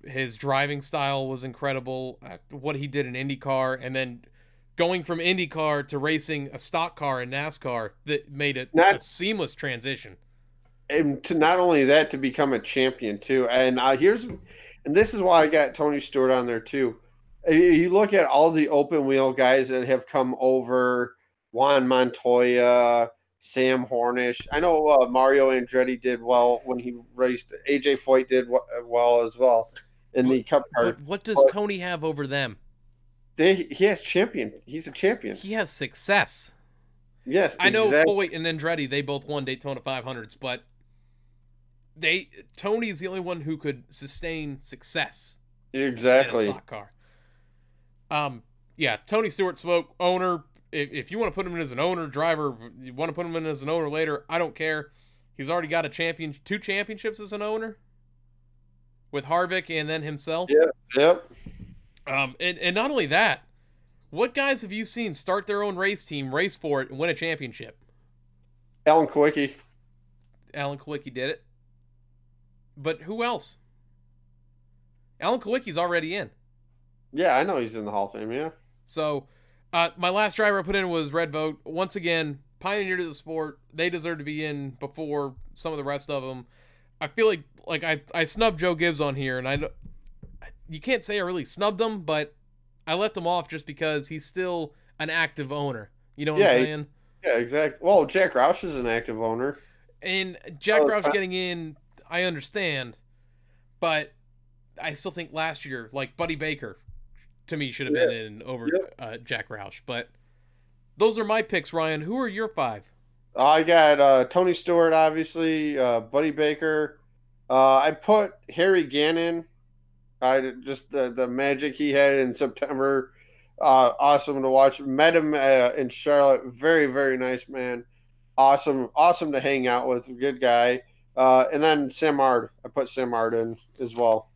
His driving style was incredible. What he did in IndyCar, and then going from IndyCar to racing a stock car in NASCAR, that made it a seamless transition. And to not only that, to become a champion too. And this is why I got Tony Stewart on there too. You look at all the open wheel guys that have come over: Juan Montoya, Sam Hornish. I know Mario Andretti did well when he raced. AJ Foyt did well as well in the Cup car. But what does Tony have over them? He has champion. He's a champion. He has success. Yes, I know Foyt and Andretti, they both won Daytona 500s, but Tony's the only one who could sustain success in a Exactly. stock car. Yeah, Tony Stewart Smoke, owner. If you want to put him in as an owner, driver, you want to put him in as an owner later, I don't care. He's already got two championships as an owner with Harvick and then himself. Yep. And not only that, what guys have you seen start their own race team, race for it, and win a championship? Alan Kwiecki. Alan Kwiecki did it. But who else? Alan Kwiecki's already in. Yeah, I know he's in the Hall of Fame, yeah. So, my last driver I put in was Red Vote. Once again, pioneer to the sport. They deserve to be in before some of the rest of them. I feel like I snubbed Joe Gibbs on here, and you can't say I really snubbed him, but I left him off just because he's still an active owner. You know what I'm saying? Yeah, exactly. Well, Jack Roush is an active owner. And Jack Roush getting in, I understand, but I still think last year, like Buddy Baker, to me, should have been in over Jack Roush. But those are my picks, Ryan. Who are your 5? I got Tony Stewart, obviously, Buddy Baker. I put Harry Gannon. I just the magic he had in September, awesome to watch. Met him in Charlotte, very, very nice man. Awesome to hang out with, good guy. And then Sam Ard, I put Sam Ard in as well.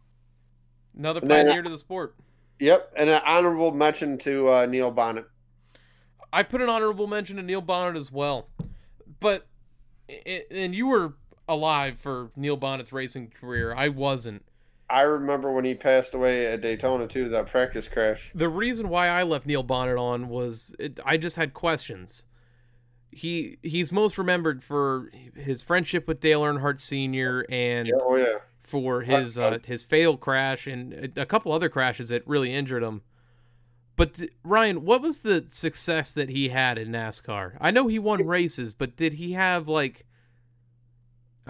Another pioneer to the sport. Yep, and an honorable mention to Neil Bonnet. I put an honorable mention to Neil Bonnet as well. But, and you were alive for Neil Bonnet's racing career. I wasn't. I remember when he passed away at Daytona, too, that practice crash. The reason why I left Neil Bonnet on was I just had questions. He's most remembered for his friendship with Dale Earnhardt Sr. and for his fatal crash and a couple other crashes that really injured him. But Ryan, what was the success that he had in NASCAR? I know he won races, but did he have like?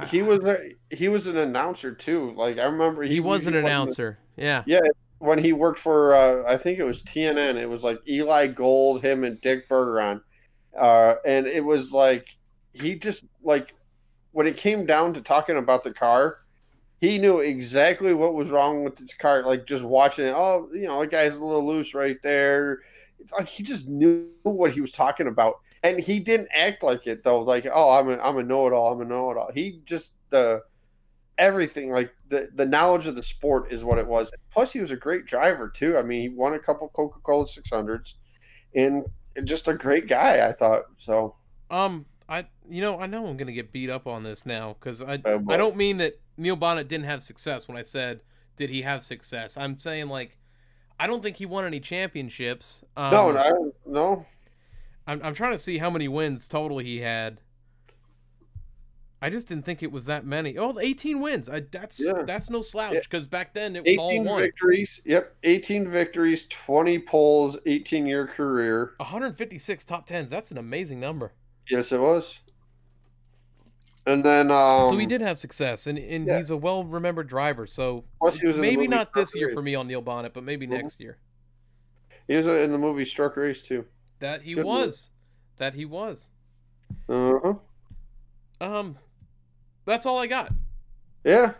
He was an announcer too. Like I remember he was an announcer. Yeah. When he worked for I think it was TNN. It was like Eli Gold, him and Dick Bergeron, and it was like he just like when it came down to talking about the car, he knew exactly what was wrong with his car. Like just watching it, oh, you know, the guy's a little loose right there. It's like he just knew what he was talking about. And he didn't act like it though. Like, oh, I'm a know-it-all. I'm a know-it-all. He just everything, like the knowledge of the sport is what it was. Plus, he was a great driver too. I mean, he won a couple Coca-Cola 600s, and just a great guy. I thought so. I know I'm gonna get beat up on this now because I don't mean that Neil Bonnet didn't have success when I said did he have success. I'm saying like I don't think he won any championships. No. I'm trying to see how many wins total he had. I just didn't think it was that many. Oh, 18 wins. That's no slouch because back then it was all one. 18 victories. Yep, 18 victories, 20 poles, 18-year career. 156 top 10s. That's an amazing number. Yes, it was. And then so he did have success, and he's a well-remembered driver. So maybe not this year for me on Neil Bonnet, but maybe next year. He was in the movie Struck Race too. That he was. Uh-huh. That's all I got. Yeah.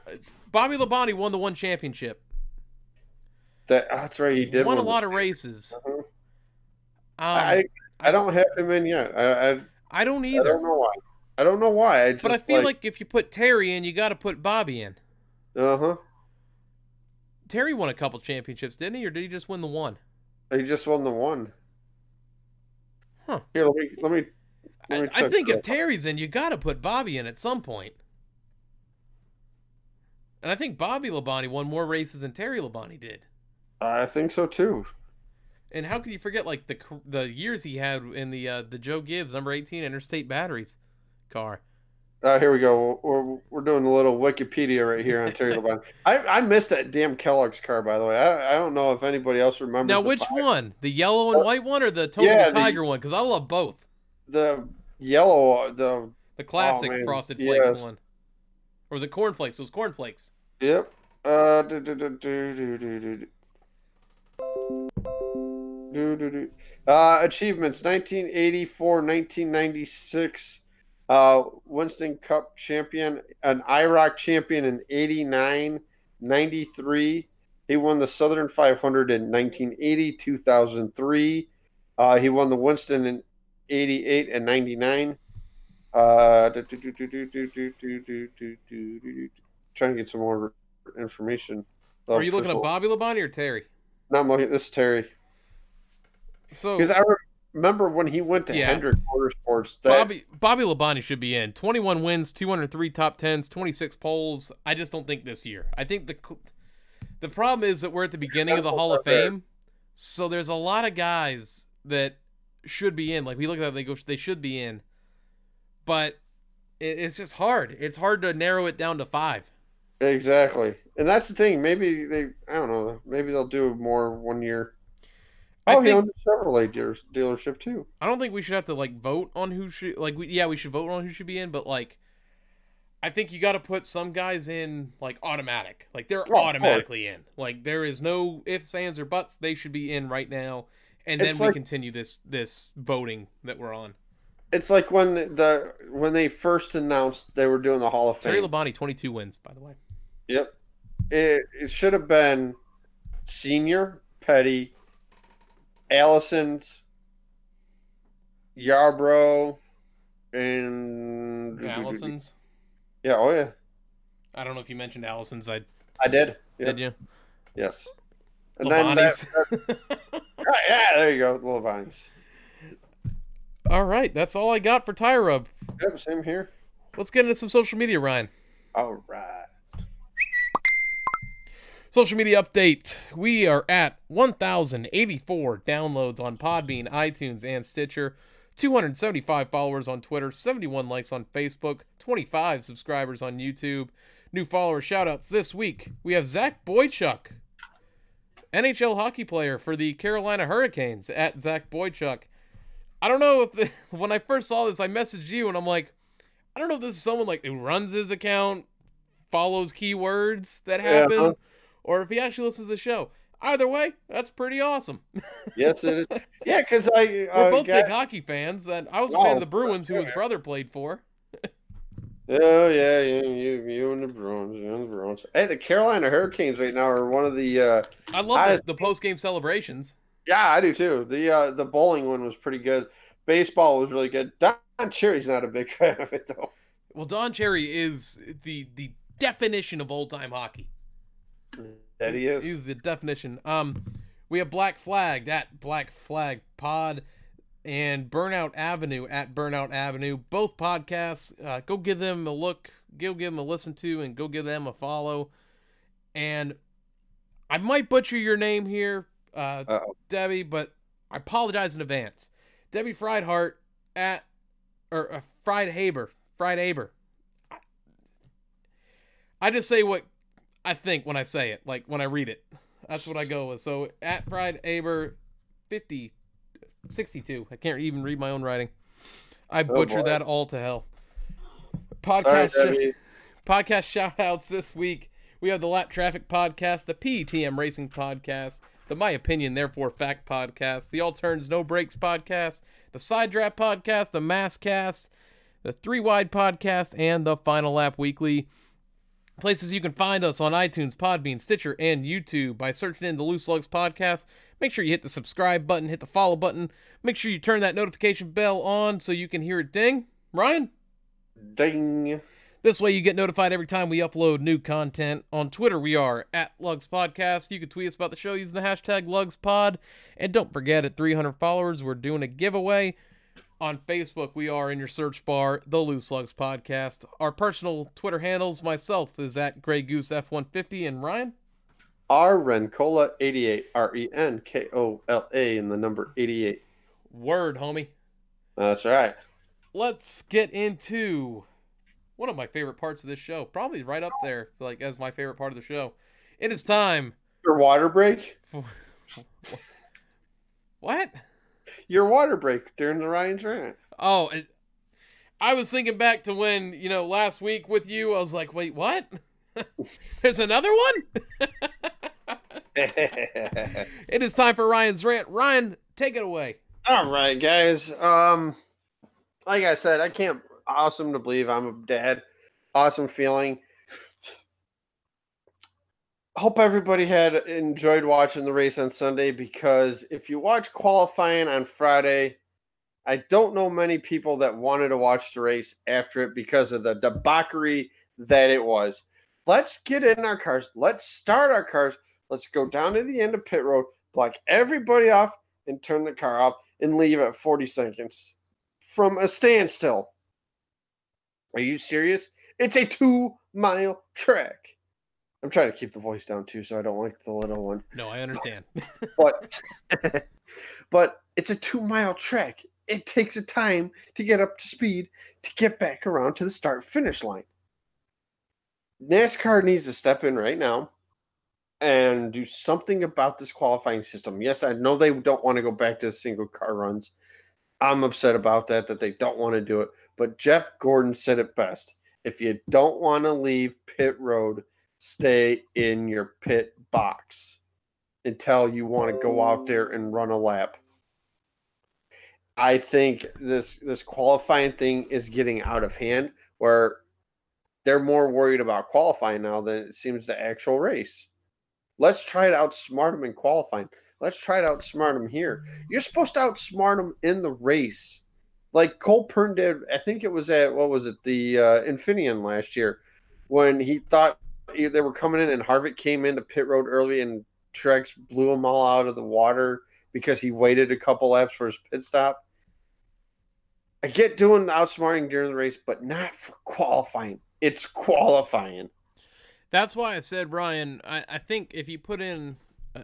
Bobby Labonte won the one championship. That's right. He did won a lot of races. Uh-huh. I don't have him in yet. I don't either. I don't know why. But I feel like if you put Terry in, you got to put Bobby in. Uh-huh. Terry won a couple championships, didn't he? Or did he just win the one? He just won the one. Huh. Here, let me I think if Terry's in, you got to put Bobby in at some point. And I think Bobby Labonte won more races than Terry Labonte did. I think so too. And how could you forget like the years he had in the Joe Gibbs number 18 Interstate Batteries car? Here we go. We're doing a little Wikipedia right here on Terry Labonte. I missed that damn Kellogg's car, by the way. I don't know if anybody else remembers. Now, which one? The yellow and white one or the Totally Tiger one? Because I love both. The yellow, the classic Frosted Flakes one. Or was it Corn Flakes? It was Corn Flakes. Yep. Achievements 1984, 1996. Winston Cup champion, an IROC champion in 89, 93. He won the Southern 500 in 1980, 2003. He won the Winston in 88 and 99. Trying to get some more information. Are you looking at Bobby Labonte or Terry? No, I'm looking at this Terry. So because I remember when he went to Hendrick Motorsports. Bobby Labonte should be in. 21 wins, 203 top 10s, 26 poles. I just don't think this year. I think the problem is that we're at the beginning of the Hall of Fame, so there's a lot of guys that should be in. Like we look at that, they should be in, but it's just hard. It's hard to narrow it down to 5. Exactly, and that's the thing. Maybe I don't know. Maybe they'll do more 1 year. He owned a Chevrolet dealership too. I don't think we should have to vote on who should we should vote on who should be in, but I think you got to put some guys in automatic. They're automatically in. There is no ifs, ands, or buts. They should be in right now, and then we continue this voting that we're on. It's like when they first announced they were doing the Hall of Fame. Terry Labonte, 22 wins, by the way. Yep, it should have been Senior, Petty, Allison's, Yarbrough, and Allison's. Yeah, oh yeah. I don't know if you mentioned Allison's. I did. Yep. Did you? Yes. And Labonte's. yeah, there you go, Labonte's. All right, that's all I got for Tire Rub. Yep, same here. Let's get into some social media, Ryan. All right. Social media update. We are at 1,084 downloads on Podbean, iTunes, and Stitcher. 275 followers on Twitter. 71 likes on Facebook. 25 subscribers on YouTube. New follower shoutouts this week. We have Zach Boychuk, NHL hockey player for the Carolina Hurricanes, at Zach Boychuk. I don't know if when I first saw this, I messaged you and I'm like, I don't know if this is someone who runs his account, follows keywords that happen, or if he actually listens to the show. Either way, that's pretty awesome. Yes, it is. Yeah, because we're both big hockey fans, and I was a fan of the Bruins, who his brother played for. Oh yeah, you and the Bruins, Hey, the Carolina Hurricanes right now are one of the. I love the post-game celebrations. Yeah, I do too. The bowling one was pretty good. Baseball was really good. Don Cherry's not a big fan of it though. Well, Don Cherry is the definition of old-time hockey. That he is. He's the definition. We have Black Flagged at Black Flag Pod and Burnout Avenue at Burnout Avenue. Both podcasts. Go give them a look. Go give them a listen to, and go give them a follow. And I might butcher your name here, Debbie, but I apologize in advance. Debbie Friedhart Fried Haber. I just say what I think when I say it, when I read it. That's what I go with. So at Fried Aber 62. I can't even read my own writing. I butchered that all to hell. Podcast shout outs this week. We have the Lap Traffic Podcast, the PTM Racing Podcast, the My Opinion Therefore Fact Podcast, the All Turns No Breaks Podcast, the Side Draft Podcast, the Masscast, the 3 Wide Podcast, and the Final Lap Weekly. Places you can find us on iTunes, Podbean, Stitcher, and YouTube by searching in the Loose Lugs Podcast. Make sure you hit the subscribe button, hit the follow button. Make sure you turn that notification bell on so you can hear it ding. Ryan? Ding. This way you get notified every time we upload new content. On Twitter, we are at Lugs Podcast. You can tweet us about the show using the hashtag LugsPod. And don't forget, at 300 followers, we're doing a giveaway. On Facebook, we are in your search bar, The Loose Lugs Podcast. Our personal Twitter handles, myself, is at Grey Goose F150, and Ryan? Rencola88, Renkola, and the number 88. Word, homie. That's right. Let's get into one of my favorite parts of this show. Probably right up there, as my favorite part of the show. It is time. Your water break? What? Your water break during the Ryan's Rant. Oh, I was thinking back to when, last week with you, I was like, wait, what? There's another one? It is time for Ryan's Rant. Ryan, take it away. All right, guys. Like I said, I can't Awesome to believe I'm a dad. Awesome feeling. Hope everybody had enjoyed watching the race on Sunday, because if you watch qualifying on Friday, I don't know many people that wanted to watch the race after it because of the debauchery that it was. Let's get in our cars. Let's start our cars. Let's go down to the end of pit road, block everybody off, and turn the car off and leave at 40 seconds from a standstill. Are you serious? It's a 2-mile track. I'm trying to keep the voice down too, so I don't like the little one. No, I understand. But but it's a 2-mile track. It takes a time to get up to speed to get back around to the start finish line. NASCAR needs to step in right now and do something about this qualifying system. Yes, I know they don't want to go back to single car runs. I'm upset about that they don't want to do it. But Jeff Gordon said it best. If you don't want to leave pit road, stay in your pit box until you want to go out there and run a lap. I think this qualifying thing is getting out of hand, where they're more worried about qualifying now than it seems the actual race. Let's try to outsmart them in qualifying. Let's try to outsmart them here. You're supposed to outsmart them in the race. Like Cole Pern did, I think it was at, the Infineon last year, when he thought they were coming in and Harvick came into pit road early and Truex blew them all out of the water because he waited a couple laps for his pit stop. I get doing the outsmarting during the race, but not for qualifying. It's qualifying. That's why I said, Ryan, I think if you put in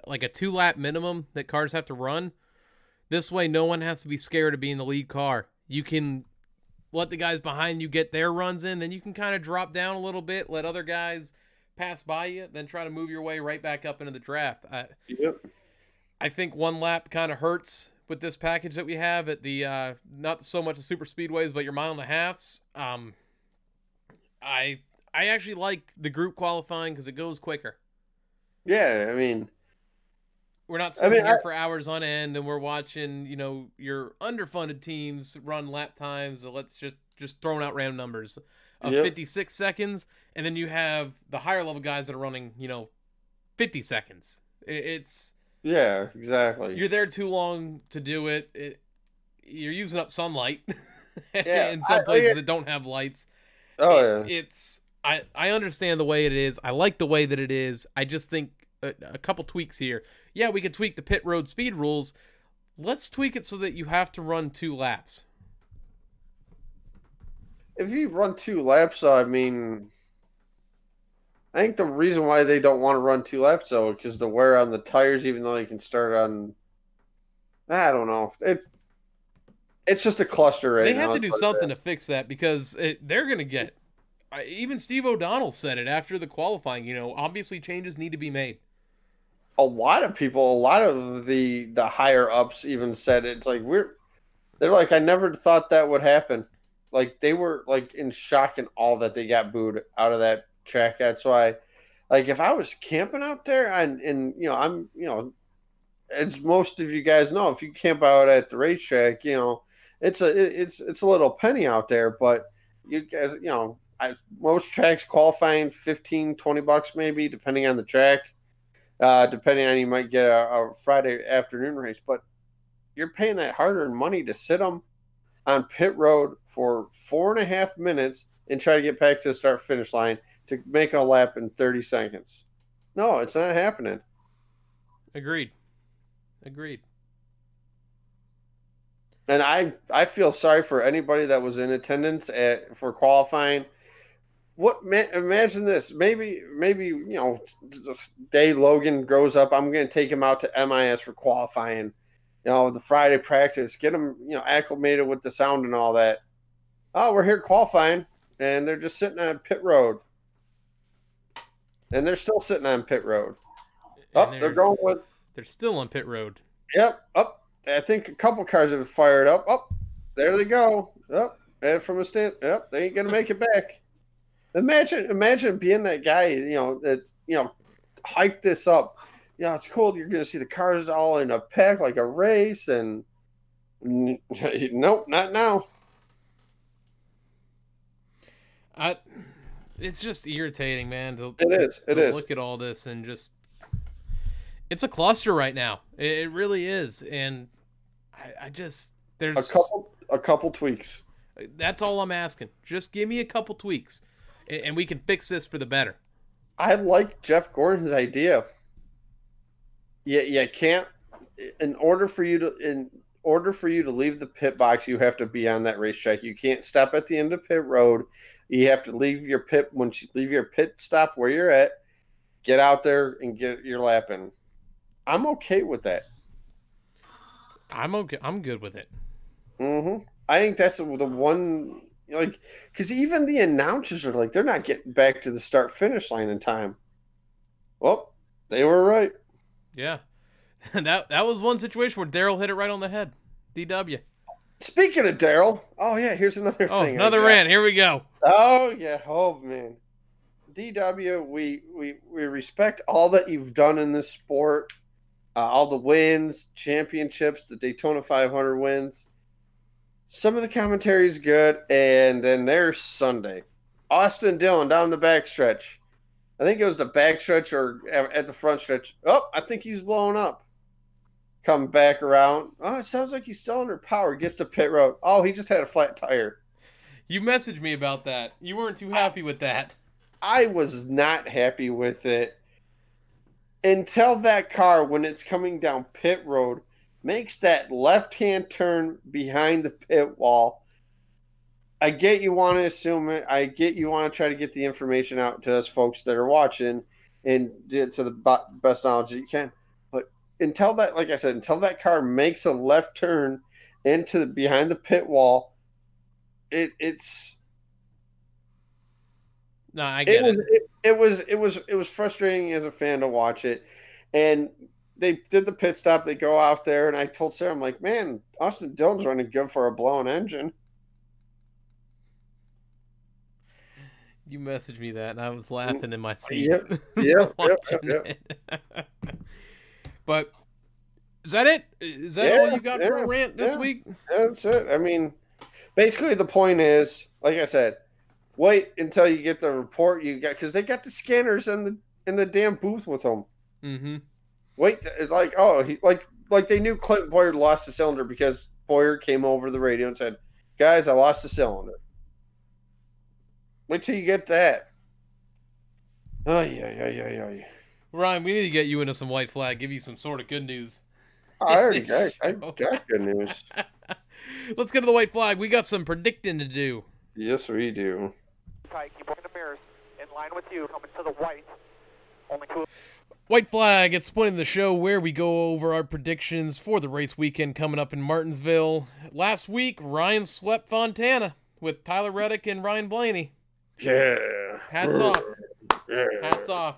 like a 2-lap minimum that cars have to run, this way no one has to be scared of being the lead car. You can let the guys behind you get their runs in, then you can kind of drop down a little bit, let other guys pass by you, then try to move your way right back up into the draft. I think 1 lap kind of hurts with this package that we have at the not so much the super speedways, but your 1.5 miles. I actually like the group qualifying because it goes quicker. Yeah, I mean, we're not sitting here for hours on end and we're watching, your underfunded teams run lap times. So let's just throwing out random numbers of 56 seconds. And then you have the higher level guys that are running, 50 seconds. Yeah, exactly. You're there too long to do it. You're using up sunlight in some places that don't have lights. Oh, yeah. I understand the way it is. I like the way that it is. I just think a couple tweaks here. Yeah, we could tweak the pit road speed rules. Let's tweak it so that you have to run 2 laps. If you run 2 laps, I mean, I think the reason why they don't want to run 2 laps, though, because the wear on the tires, even though you can start on, I don't know. It's just a cluster right now. They have to do something to fix that, because they're going to get, even Steve O'Donnell said it after the qualifying, obviously changes need to be made. A lot of people, a lot of the higher ups even said it. It's like they're like, I never thought that would happen. Like, they were like in shock and all that they got booed out of that track. That's why, like, if I was camping out there and I'm, as most of you guys know, if you camp out at the racetrack, it's a little penny out there, but you guys, most tracks qualifying $15-20 maybe, depending on the track. Depending on, you might get a Friday afternoon race, but you're paying that hard-earned money to sit them on pit road for 4.5 minutes and try to get back to the start-finish line to make a lap in 30 seconds. No, it's not happening. Agreed. And I feel sorry for anybody that was in attendance for qualifying. Imagine this. Maybe the day Logan grows up, I'm going to take him out to MIS for qualifying. The Friday practice, get him acclimated with the sound and all that. Oh, we're here qualifying, and they're just sitting on pit road, and they're still sitting on pit road. They're going with. They're still on pit road. Yep. I think a couple cars have fired up. There they go. And from a stand. They ain't gonna make it back. Imagine being that guy, that's, hype this up. It's cool. You're going to see the cars all in a pack like a race, and nope, not now. It's just irritating, man. To look at all this and just, it's a cluster right now. It really is, and I just there's a couple tweaks. That's all I'm asking. Just give me a couple tweaks, and we can fix this for the better. I like Jeff Gordon's idea. Yeah, you can't. In order for you to leave the pit box, you have to be on that racetrack. You can't stop at the end of pit road. You have to leave your pit once you leave your pit stop where you're at. Get out there and get your lap in. I'm okay with that. I'm okay. I'm good with it. Mm-hmm. I think that's the one, like, because even the announcers are like, they're not getting back to the start finish line in time. Well, they were right. Yeah. that was one situation where Daryl hit it right on the head. DW. Speaking of Daryl, oh yeah, here's another thing. Another rant. Here we go. Oh yeah, oh man. DW, we respect all that you've done in this sport, all the wins, championships, the Daytona 500 wins. Some of the commentary is good, and then there's Sunday. Austin Dillon down the backstretch. I think it was the backstretch or at the front stretch. Oh, I think he's blowing up. Come back around. Oh, it sounds like he's still under power. Gets to pit road. Oh, he just had a flat tire. You messaged me about that. You weren't too happy with that. I was not happy with it until that car, when it's coming down pit road, makes that left-hand turn behind the pit wall. I get you want to assume it. I get you want to try to get the information out to us folks that are watching and get to the best knowledge that you can. But until that, like I said, until that car makes a left turn into behind the pit wall, it's. No, I get it. It was frustrating as a fan to watch it, and they did the pit stop. They go out there, and I told Sarah, I'm like, man, Austin Dillon's running good for a blown engine. You messaged me that, and I was laughing in my seat. Yep. But is that it? Is that all you got for a rant this week? That's it. I mean, basically the point is, like I said, wait until you get the report you got, because they got the scanners in the damn booth with them. Mm-hmm. Wait, it's like, oh, like they knew Clint Boyer lost the cylinder because Boyer came over the radio and said, guys, I lost the cylinder. Wait till you get that. Oh, yeah. Ryan, we need to get you into some white flag, give you some sort of good news. I already got good news. Let's get to the white flag. We got some predicting to do. Yes, we do. Tight, keep working the mirrors. In line with you, coming to the white. Only two. White flag, it's the point of the show where we go over our predictions for the race weekend coming up in Martinsville. Last week, Ryan swept Fontana with Tyler Reddick and Ryan Blaney. Yeah. Hats off. Yeah. Hats off.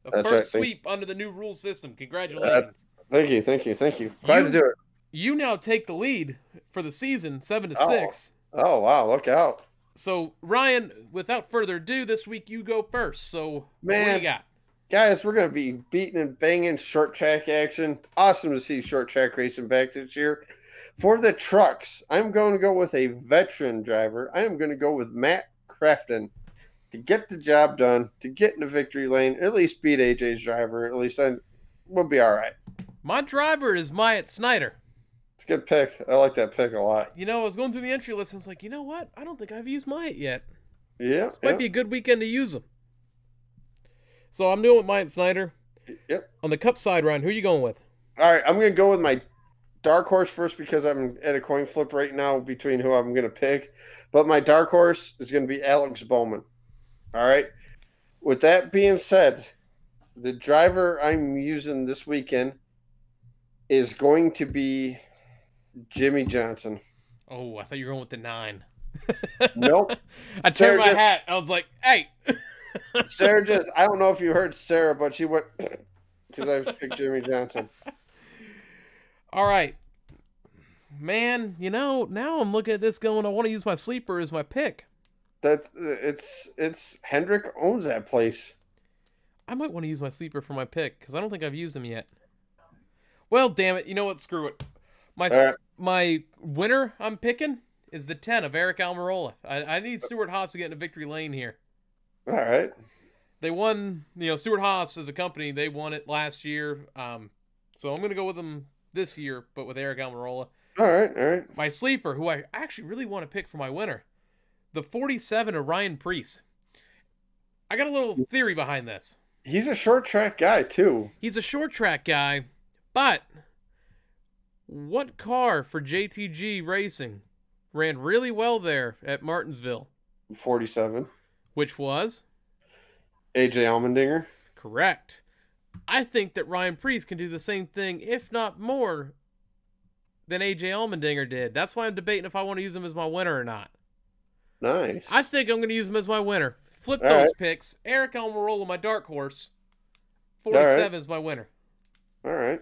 The That's first right. sweep under the new rule system. Congratulations. Thank you. Glad to do it. You now take the lead for the season, 7-6. Oh, wow. Look out. So, Ryan, without further ado, this week you go first. So, what do Man. you got? Guys, we're going to be beating and banging short track action. Awesome to see short track racing back this year. For the trucks, I'm going to go with a veteran driver. I am going to go with Matt Crafton to get the job done, to get in the victory lane, at least beat AJ's driver. At least we'll be all right. My driver is Myatt Snyder. It's a good pick. I like that pick a lot. You know, I was going through the entry list and it's like, you know what? I don't think I've used Myatt yet. Yeah. This might be a good weekend to use him. So I'm doing with Myatt Snyder. Yep. On the cup side, Ryan, who are you going with? All right, I'm going to go with my dark horse first because I'm at a coin flip right now between who I'm going to pick. But my dark horse is going to be Alex Bowman. All right. With that being said, the driver I'm using this weekend is going to be Jimmy Johnson. Oh, I thought you were going with the 9. Nope. I turned my hat. I was like, hey. Sarah just, I don't know if you heard Sarah, but she went because I picked Jimmy Johnson. All right. Man, you know, now I'm looking at this going, I want to use my sleeper as my pick. It's Hendrick owns that place. I might want to use my sleeper for my pick because I don't think I've used him yet. Well, damn it. You know what? Screw it. My winner I'm picking is the 10 of Eric Almirola. I need Stuart Haas to get into victory lane here. All right. They won, Stuart Haas as a company, they won it last year. So I'm going to go with them this year, but with Eric Almirola. All right. My sleeper, who I actually really want to pick for my winner, the 47 of Ryan Preece. I got a little theory behind this. He's a short track guy, too. He's a short track guy, but what car for JTG Racing ran really well there at Martinsville? 47. Which was? AJ Allmendinger. Correct. I think that Ryan Preece can do the same thing, if not more, than AJ Allmendinger did. That's why I'm debating if I want to use him as my winner or not. Nice. I think I'm going to use him as my winner. Flip All those right. picks. Eric Almirola, my dark horse. 47 is my winner. All right.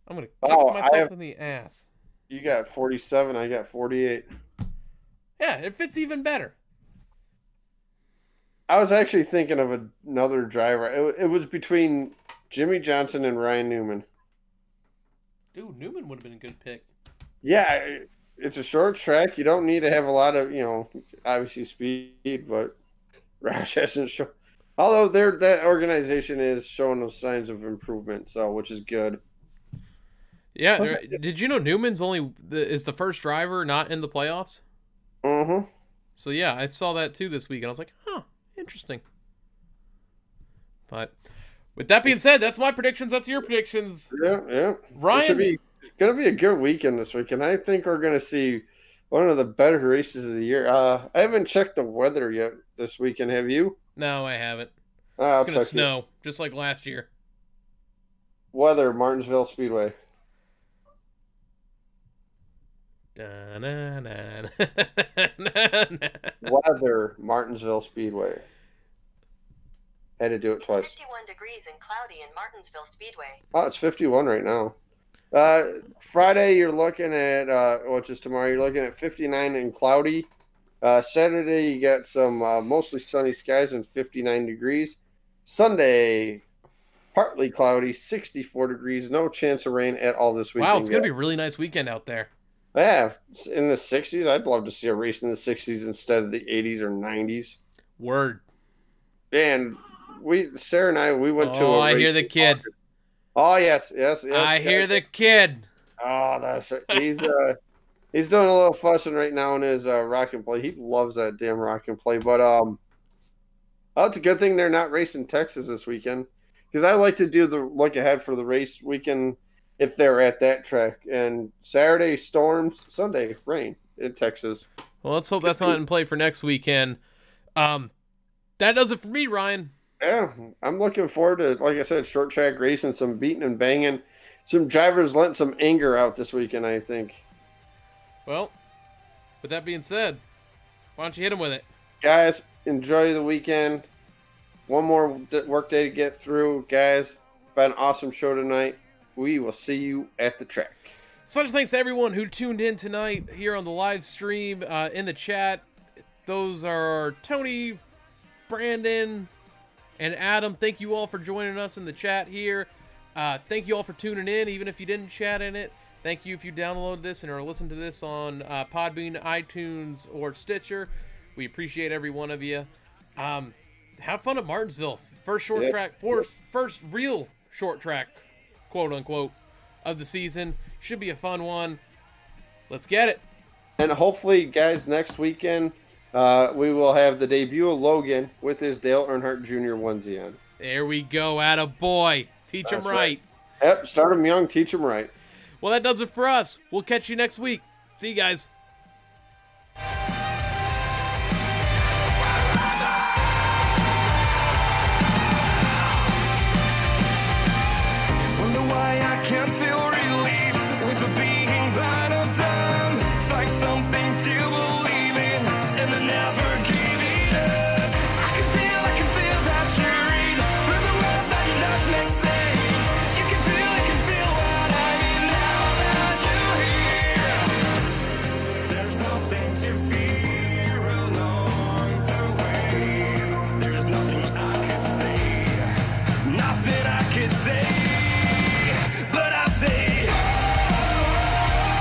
I'm going to kick myself in the ass. You got 47. I got 48. Yeah, it fits even better. I was actually thinking of another driver. It was between Jimmy Johnson and Ryan Newman. Dude, Newman would have been a good pick. Yeah, it's a short track. You don't need to have a lot of, obviously speed, but Roush hasn't shown. Although that organization is showing those signs of improvement, so which is good. Yeah, did you know Newman's is the first driver not in the playoffs? Mm-hmm. So yeah, I saw that too this week, and I was like, huh, interesting. But with that being said, that's my predictions. That's your predictions. Yeah. Ryan, It's going to be a good weekend this weekend. I think we're going to see one of the better races of the year. I haven't checked the weather yet this weekend. Have you? No, I haven't. It's going to snow, just like last year. Weather, Martinsville Speedway. Weather, Martinsville Speedway. Had to do it twice. 51 degrees and cloudy in Martinsville Speedway. Oh, it's 51 right now. Friday, you're looking at, which is tomorrow, you're looking at 59 and cloudy. Saturday, you got some mostly sunny skies and 59 degrees. Sunday, partly cloudy, 64 degrees. No chance of rain at all this weekend. Wow, it's going to be a really nice weekend out there. Yeah, in the 60s. I'd love to see a race in the 60s instead of the 80s or 90s. Word. And Sarah and I went to a I race hear the kid. Oh, yes. I hear the kid. Oh, that's right. He's doing a little fussing right now in his rock and play. He loves that damn rock and play. But it's a good thing they're not racing Texas this weekend, because I like to do the look ahead for the race weekend if they're at that track. And Saturday storms, Sunday rain in Texas. Well, let's hope that's not in play for next weekend. That does it for me, Ryan. Yeah, I'm looking forward to, like I said, short track racing, some beating and banging, some drivers letting some anger out this weekend, I think. Well, with that being said, why don't you hit him with it? Guys, enjoy the weekend. One more work day to get through. Guys, been an awesome show tonight. We will see you at the track. Special thanks to everyone who tuned in tonight here on the live stream, in the chat. Those are Tony, Brandon, and Adam. Thank you all for joining us in the chat here. Thank you all for tuning in, even if you didn't chat in it. Thank you if you downloaded this and are listening to this on Podbean, iTunes, or Stitcher. We appreciate every one of you. Have fun at Martinsville. First first real short track, quote unquote, of the season. Should be a fun one. Let's get it. And hopefully, guys, next weekend we will have the debut of Logan with his Dale Earnhardt Jr. onesie on. There we go. Atta boy. Teach him right. Yep, start him young, teach him right. Well, that does it for us. We'll catch you next week. See you guys. Wonder why I can't feel relief with being blind or dumb. It's like something